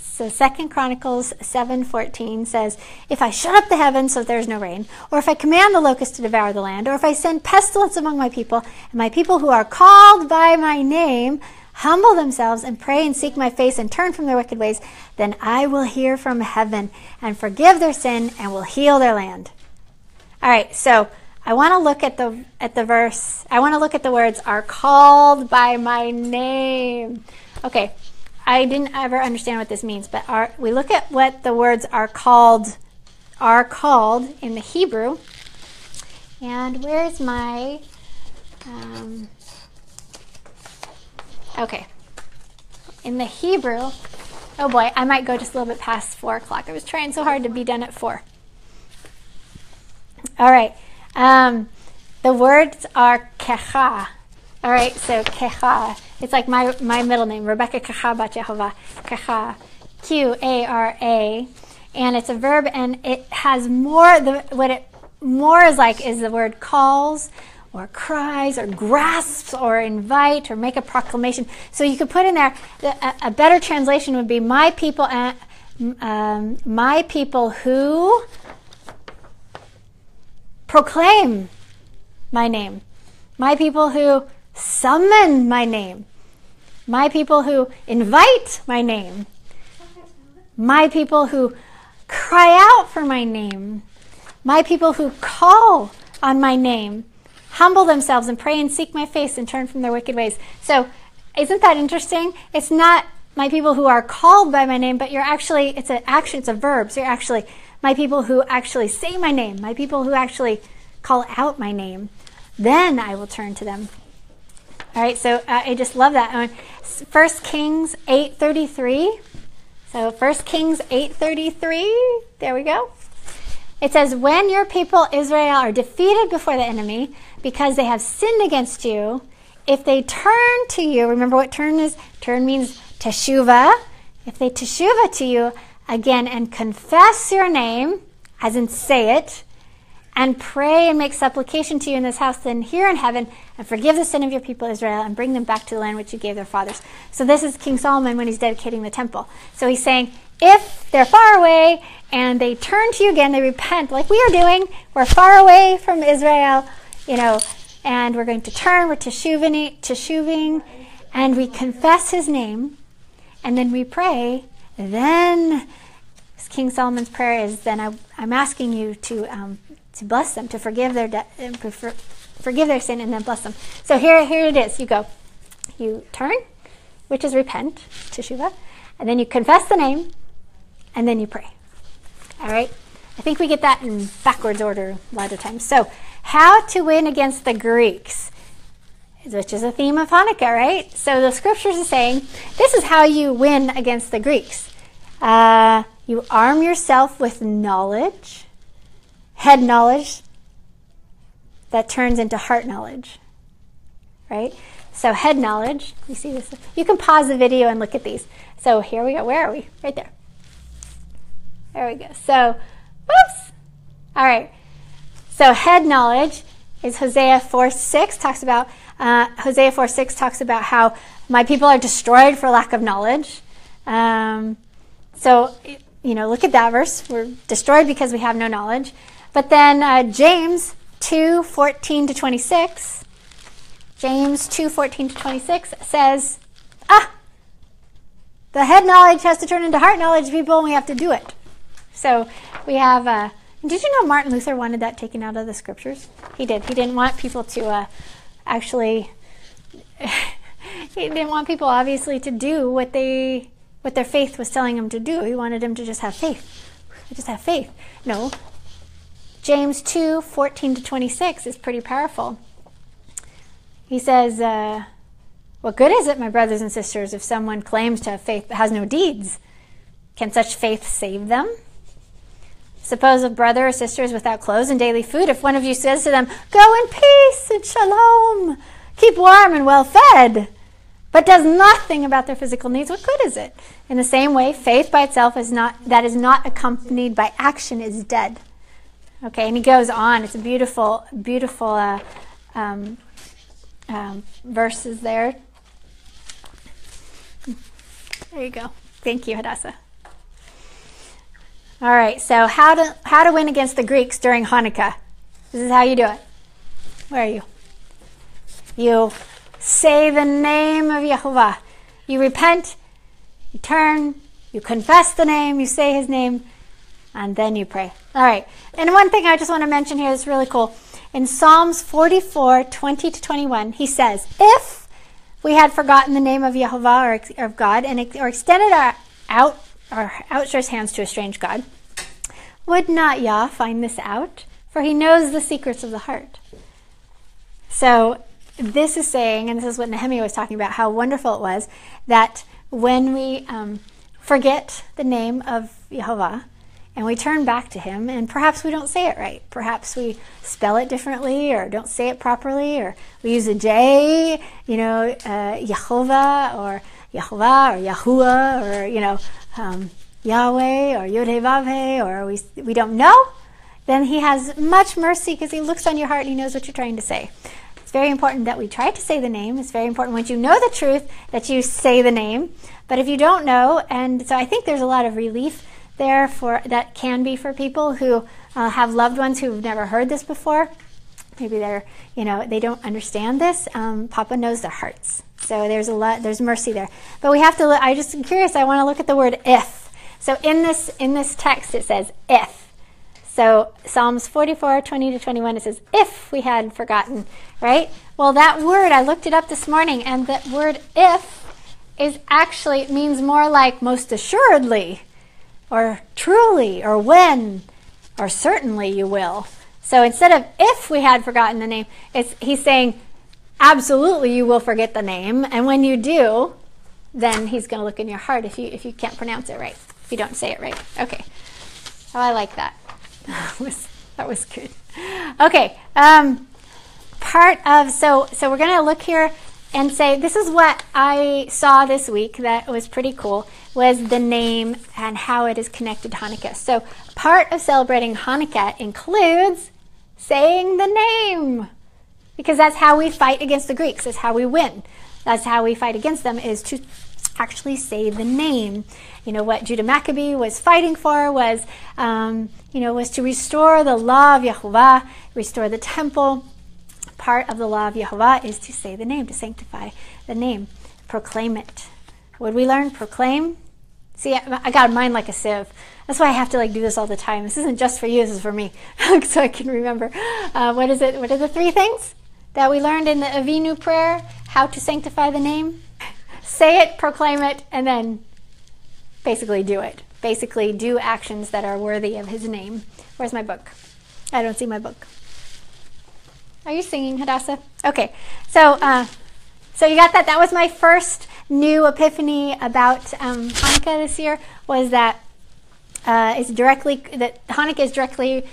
So 2 Chronicles 7:14 says, if I shut up the heavens so there's no rain, or if I command the locusts to devour the land, or if I send pestilence among my people, and my people who are called by my name humble themselves and pray and seek my face and turn from their wicked ways, then I will hear from heaven and forgive their sin and will heal their land. All right, so I want to look at the verse. I want to look at the words, are called by my name. Okay, I didn't ever understand what this means, but we look at what the words are called in the Hebrew. And where's my... okay. In the Hebrew... Oh boy, I might go just a little bit past 4 o'clock. I was trying so hard to be done at 4. All right. The words are kecha. All right, so kecha. It's like my middle name, Rebecca Kecha Bat Yehovah. Kecha. Q-A-R-A. And it's a verb, and it has more... what it more is like is the word calls, or cries, or grasps, or invite, or make a proclamation. So you could put in there, a better translation would be, my people who proclaim my name. My people who summon my name. My people who invite my name. My people who cry out for my name. My people who call on my name. Humble themselves and pray and seek my face and turn from their wicked ways. So, isn't that interesting? It's not my people who are called by my name, but it's an action, it's a verb. So you're actually, my people who actually say my name, my people who actually call out my name, then I will turn to them. All right, so I just love that. 1 Kings 8:33. So 1 Kings 8:33, there we go. It says, when your people Israel are defeated before the enemy because they have sinned against you, if they turn to you, remember what turn is? Turn means teshuvah. If they teshuvah to you again and confess your name, as in say it, and pray and make supplication to you in this house, then hear in heaven and forgive the sin of your people Israel and bring them back to the land which you gave their fathers. So this is King Solomon when he's dedicating the temple. So he's saying, if they're far away and they turn to you again, they repent like we are doing, we're far away from Israel, and we're going to turn, we're teshuving, and we confess his name, and then we pray, then King Solomon's prayer is, then I'm asking you to bless them, to forgive their sin, and then bless them. So here it is. You go. You turn, which is repent, teshuvah, and then you confess the name, and then you pray. All right? I think we get that in backwards order a lot of times. So, how to win against the Greeks, which is a theme of Hanukkah, right? So the scriptures are saying, this is how you win against the Greeks. You arm yourself with knowledge, head knowledge, that turns into heart knowledge, right? So head knowledge, you see this? You can pause the video and look at these. So here we go. Where are we? Right there. There we go. So, whoops. All right. So head knowledge is Hosea 4:6 talks about. Hosea 4:6 talks about how my people are destroyed for lack of knowledge. So look at that verse. We're destroyed because we have no knowledge. But then James 2:14-26, James 2:14-26 says, the head knowledge has to turn into heart knowledge, people, and we have to do it. So we have, did you know Martin Luther wanted that taken out of the scriptures? He did. He didn't want people to he didn't want people obviously to do what their faith was telling them to do. He wanted them to just have faith. Just have faith. No. James 2:14-26 is pretty powerful. He says, what good is it, my brothers and sisters, if someone claims to have faith but has no deeds? Can such faith save them? Suppose a brother or sister is without clothes and daily food. If one of you says to them, go in peace and shalom, keep warm and well fed, but does nothing about their physical needs, what good is it? In the same way, faith by itself that is not accompanied by action is dead. Okay, and he goes on. It's a beautiful, beautiful verses there. There you go. Thank you, Hadassah. All right, so how to win against the Greeks during Hanukkah. This is how you do it. Where are you? You say the name of Yahuwah. You repent, you turn, you confess the name, you say his name, and then you pray. All right, and one thing I just want to mention here is really cool. In Psalms 44:20-21, he says, if we had forgotten the name of Yahuwah or of God or extended our outstretched hands to a strange God, would not Yah find this out? For he knows the secrets of the heart. So this is saying, and this is what Nehemiah was talking about, how wonderful it was that when we forget the name of Yahuwah and we turn back to him, and perhaps we don't say it right. Perhaps we spell it differently or don't say it properly, or we use a J, Yehovah or Yahuwah or Yahuwah or, Yahweh or Yod-Heh-Vav-Heh, or we don't know, then he has much mercy because he looks on your heart and he knows what you're trying to say. It's very important that we try to say the name. It's very important once you know the truth that you say the name. But if you don't know, and so I think there's a lot of relief there that can be for people who have loved ones who've never heard this before. Maybe they don't understand this. Papa knows their hearts. So there's mercy there. But we have to look, I just am curious, I want to look at the word if. So in this text it says if. So Psalms 44:20-21, it says, if we had forgotten, right? Well, that word, I looked it up this morning, and that word if it means more like most assuredly, or truly, or when, or certainly you will. So instead of if we had forgotten the name, he's saying, absolutely you will forget the name, and when you do, then he's going to look in your heart if you can't pronounce it right, if you don't say it right. Okay. Oh, I like that. That was good. Okay. So we're going to look here and say, this is what I saw this week that was pretty cool, was the name and how it is connected to Hanukkah. So part of celebrating Hanukkah includes saying the name, because that's how we fight against the Greeks. That's how we win. That's how we fight against them, is to actually say the name. What Judah Maccabee was fighting for was to restore the law of Yahuwah, restore the temple. Part of the law of Yahuwah is to say the name, to sanctify the name, proclaim it. What did we learn? Proclaim. See, I got mine like a sieve. That's why I have to do this all the time. This isn't just for you, this is for me, so I can remember. What is it? What are the three things that we learned in the Avinu prayer? How to sanctify the name? Say it, proclaim it, and then basically do it. Basically do actions that are worthy of his name. Where's my book? I don't see my book. Are you singing, Hadassah? Okay, so you got that. That was my first new epiphany about Hanukkah this year, was that Hanukkah is directly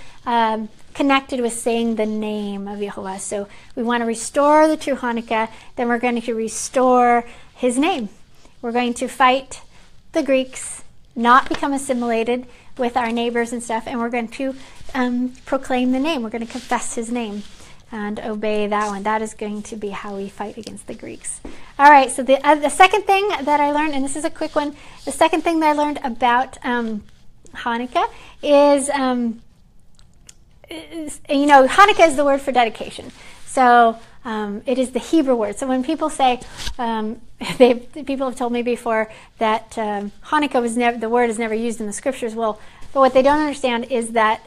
connected with saying the name of Yahuwah. So we want to restore the true Hanukkah, then we're going to restore his name. We're going to fight the Greeks, not become assimilated with our neighbors and stuff, and we're going to proclaim the name. We're going to confess his name and obey that one. That is going to be how we fight against the Greeks. All right, so the second thing that I learned, and this is a quick one, the second thing that I learned about Hanukkah is Hanukkah is the word for dedication. So it is the Hebrew word. So when people say, people have told me before that Hanukkah was never, the word is never used in the scriptures. Well, but what they don't understand is that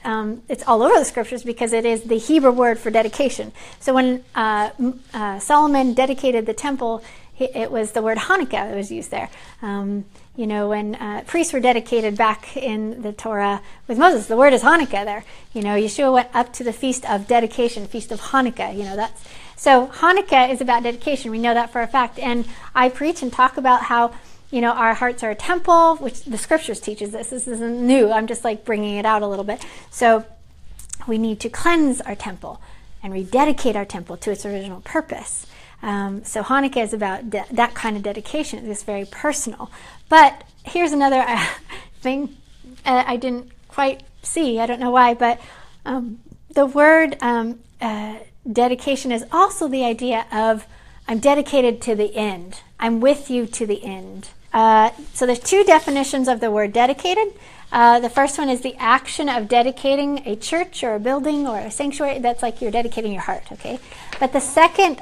it's all over the scriptures because it is the Hebrew word for dedication. So when Solomon dedicated the temple, it was the word Hanukkah that was used there. When priests were dedicated back in the Torah with Moses, the word is Hanukkah there. Yahshua went up to the feast of dedication, feast of Hanukkah. So Hanukkah is about dedication. We know that for a fact. And I preach and talk about how, our hearts are a temple, which the scriptures teaches this. This isn't new. I'm just bringing it out a little bit. So we need to cleanse our temple and rededicate our temple to its original purpose. So Hanukkah is about that kind of dedication. It's very personal. But here's another thing I didn't quite see. I don't know why, but the word dedication is also the idea of I'm dedicated to the end. I'm with you to the end. So there's two definitions of the word dedicated. The first one is the action of dedicating a church or a building or a sanctuary. That's like you're dedicating your heart, okay? But the second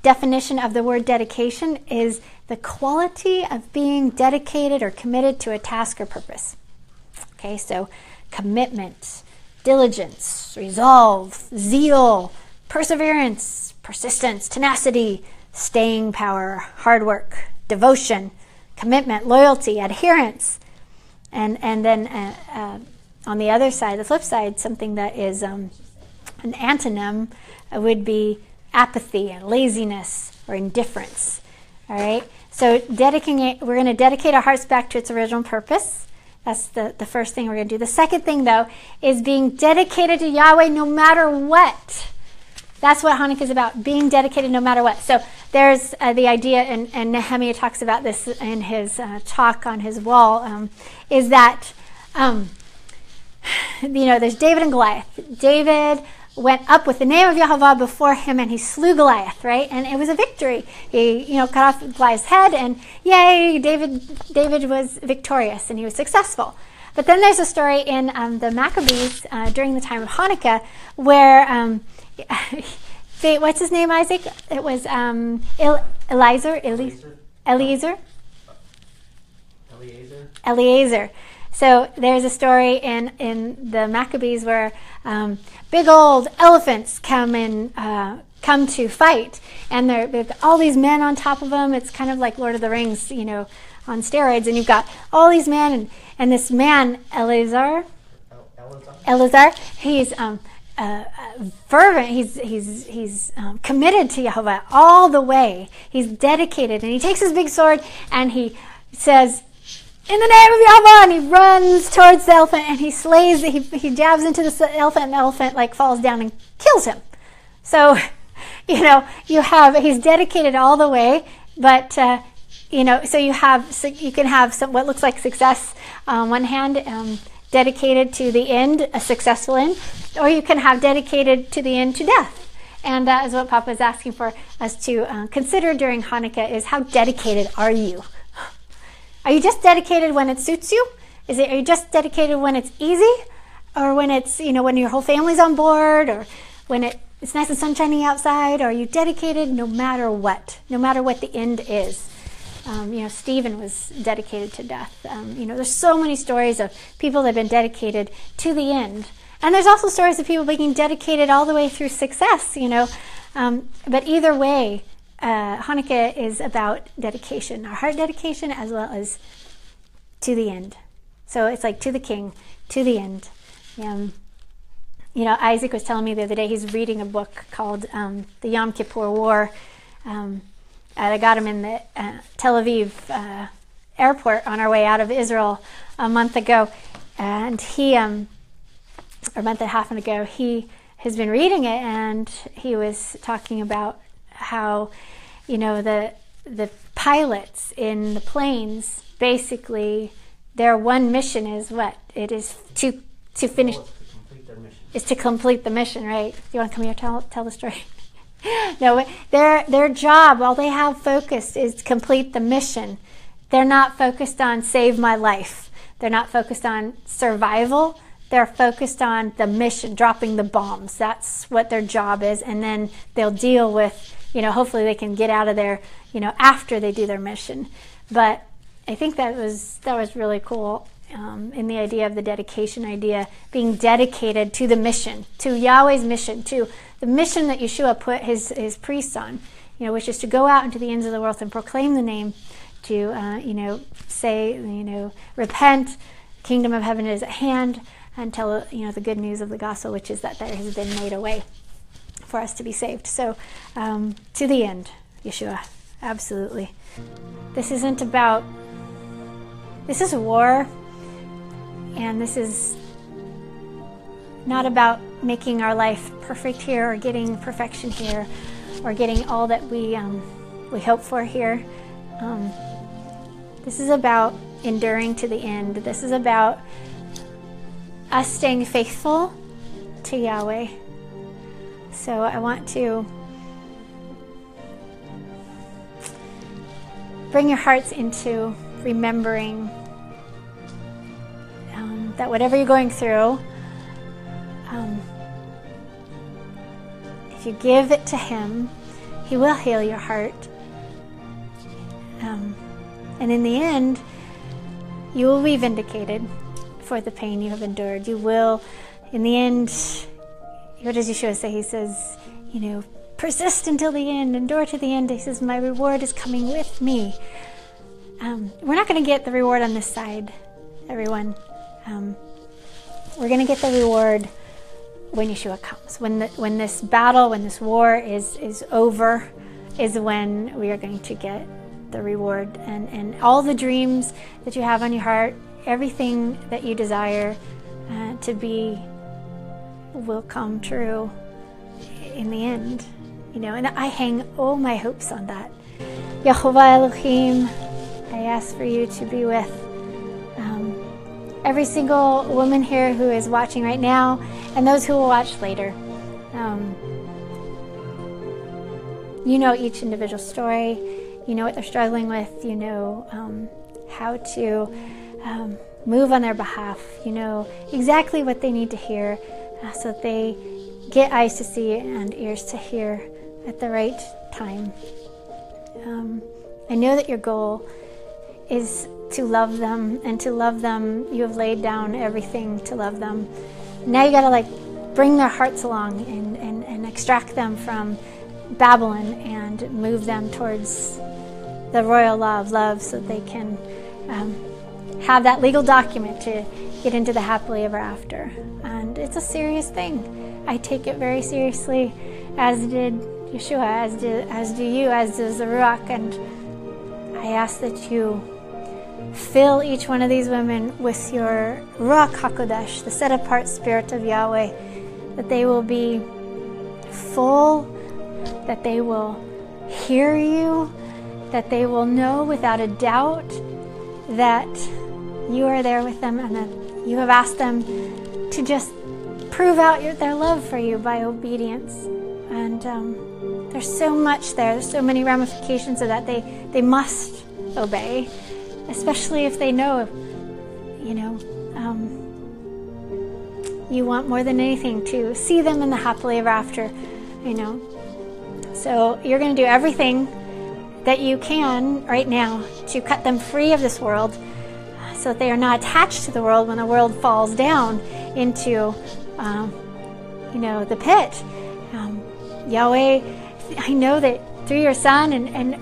definition of the word dedication is the quality of being dedicated or committed to a task or purpose. Okay, so commitment, diligence, resolve, zeal, perseverance, persistence, tenacity, staying power, hard work, devotion, commitment, loyalty, adherence. And then on the other side, the flip side, something that is an antonym would be apathy and laziness or indifference. All right? So we're going to dedicate our hearts back to its original purpose. That's the first thing we're going to do. The second thing, though, is being dedicated to Yahweh no matter what. That's what Hanukkah is about, being dedicated no matter what. So there's the idea, and Nehemiah talks about this in his talk on his wall, is that, there's David and Goliath. David went up with the name of Yahweh before him, and he slew Goliath, right? And it was a victory. He, cut off Goliath's head, and yay, David was victorious, and he was successful. But then there's a story in the Maccabees during the time of Hanukkah where, what's his name, Isaac? It was Eliezer. So there's a story in the Maccabees where big old elephants come to fight, and there's all these men on top of them. It's kind of like Lord of the Rings, on steroids, and you've got all these men, and this man Eleazar, he's fervent. He's committed to Yahweh all the way. He's dedicated, and he takes his big sword and he says, "In the name of Yahweh," and he runs towards the elephant and he slays. He jabs into the elephant, and the elephant falls down and kills him. So, he's dedicated all the way, but so you can have what looks like success on one hand. Dedicated to the end, a successful end, or you can have dedicated to the end to death. And that is what Papa is asking for us to consider during Hanukkah, is how dedicated are you? Are you just dedicated when it suits you? Are you just dedicated when it's easy? Or when it's, when your whole family's on board, or when it's nice and sunshiny outside? Or are you dedicated no matter what the end is? Stephen was dedicated to death. There's so many stories of people that have been dedicated to the end. And there's also stories of people being dedicated all the way through success, But either way, Hanukkah is about dedication, our heart dedication, as well as to the end. So it's like to the King, to the end. Isaac was telling me the other day he's reading a book called The Yom Kippur War. I got him in the Tel Aviv airport on our way out of Israel a month ago, and or a month and a half ago, he has been reading it, and he was talking about how, the pilots in the planes, basically, their one mission is what? It is to finish. Is to complete the mission, right? Do you want to come here and tell the story? No, their job, all they have focused is to complete the mission. They're not focused on save my life. They're not focused on survival. they're focused on the mission, dropping the bombs. That's what their job is. And then they'll deal with, hopefully they can get out of there, after they do their mission. But I think that was really cool in the idea of the dedication idea, being dedicated to the mission, to Yahweh's mission, to the mission that Yahshua put his priests on, which is to go out into the ends of the world and proclaim the name, to, say, repent, kingdom of heaven is at hand, and tell, the good news of the gospel, which is that there has been made a way for us to be saved. So, to the end, Yahshua, absolutely. This is a war, and this is not about making our life perfect here, or getting perfection here, or getting all that we hope for here. This is about enduring to the end. This is about us staying faithful to Yahweh. So I want to bring your hearts into remembering that whatever you're going through, if you give it to Him, He will heal your heart. And in the end, you will be vindicated for the pain you have endured. You will, in the end, what does Yahshua say? He says, persist until the end, endure to the end. He says, my reward is coming with me. We're not going to get the reward on this side, everyone. We're going to get the reward when Yahshua comes. When this battle, when this war is over, is when we are going to get the reward. And all the dreams that you have on your heart, everything that you desire to be, will come true in the end. And I hang all my hopes on that. Yehovah Elohim, I ask for you to be with every single woman here who is watching right now, and those who will watch later. You know each individual story. You know what they're struggling with. You know how to move on their behalf. You know exactly what they need to hear so that they get eyes to see and ears to hear at the right time. I know that your goal is to love them, and to love them, you have laid down everything to love them. Now you gotta bring their hearts along and extract them from Babylon and move them towards the royal law of love so that they can have that legal document to get into the happily ever after. And it's a serious thing. I take it very seriously, as did Yahshua, as do you, as does the Ruach. And I ask that you fill each one of these women with your Ruach HaKodesh, the set-apart Spirit of Yahweh, that they will be full, that they will hear you, that they will know without a doubt that you are there with them, and that you have asked them to just prove out their love for you by obedience. And there's so much there. There's so many ramifications of that. They must obey, especially if they know, you want more than anything to see them in the happily ever after, So you're going to do everything that you can right now to cut them free of this world so that they are not attached to the world when the world falls down into, the pit. Yahweh, I know that through your Son, and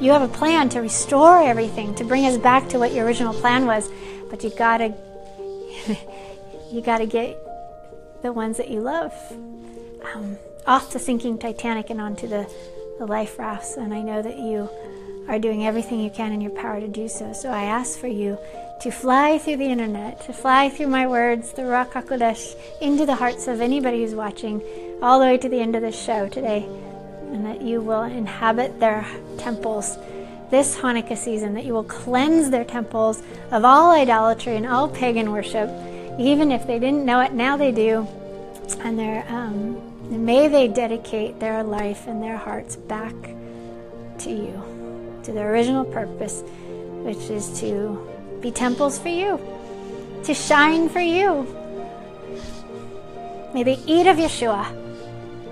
you have a plan to restore everything, to bring us back to what your original plan was, but you gotta get the ones that you love off the sinking Titanic and onto the life rafts. And I know that you are doing everything you can in your power to do so. So I ask for you to fly through the internet, to fly through my words, the Ruach HaKodesh, into the hearts of anybody who's watching, all the way to the end of this show today, and that you will inhabit their temples this Hanukkah season, that you will cleanse their temples of all idolatry and all pagan worship, even if they didn't know it, now they do. And may they dedicate their life and their hearts back to you, to their original purpose, which is to be temples for you, to shine for you, May they eat of Yeshua.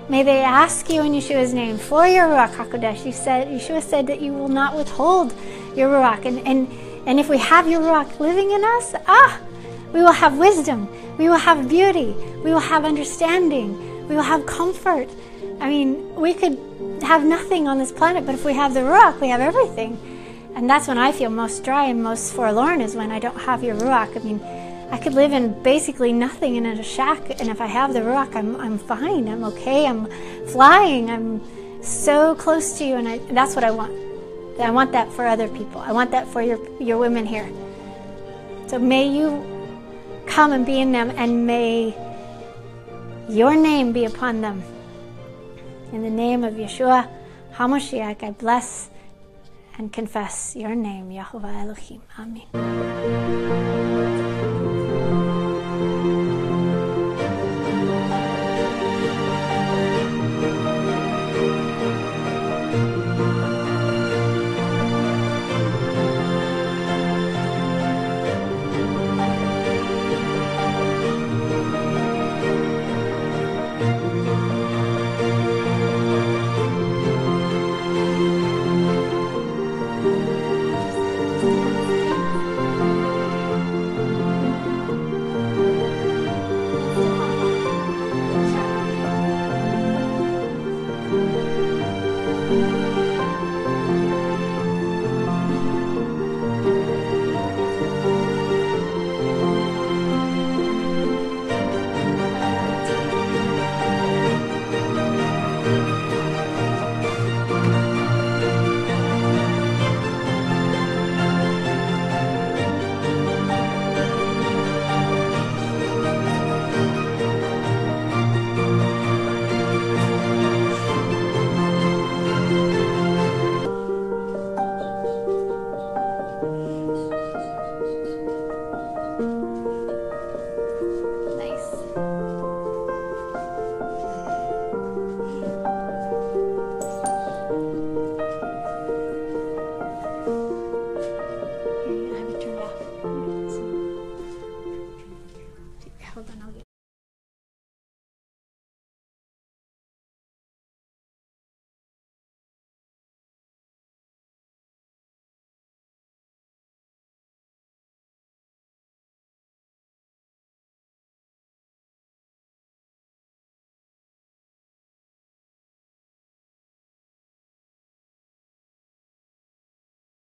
May they ask you in Yeshua's name for your Ruach HaKodesh. Yeshua said that you will not withhold your Ruach. And if we have your Ruach living in us, we will have wisdom. We will have beauty. We will have understanding. We will have comfort. I mean, we could have nothing on this planet, but if we have the Ruach, we have everything. And that's when I feel most dry and most forlorn, is when I don't have your Ruach. I mean, I could live in basically nothing and in a shack, and if I have the Ruach, I'm fine. I'm okay. I'm flying. I'm so close to you, and that's what I want. I want that for other people. I want that for your women here. So may you come and be in them, and may your name be upon them. In the name of Yeshua HaMashiach, I bless and confess your name, Yahovah Elohim. Amen.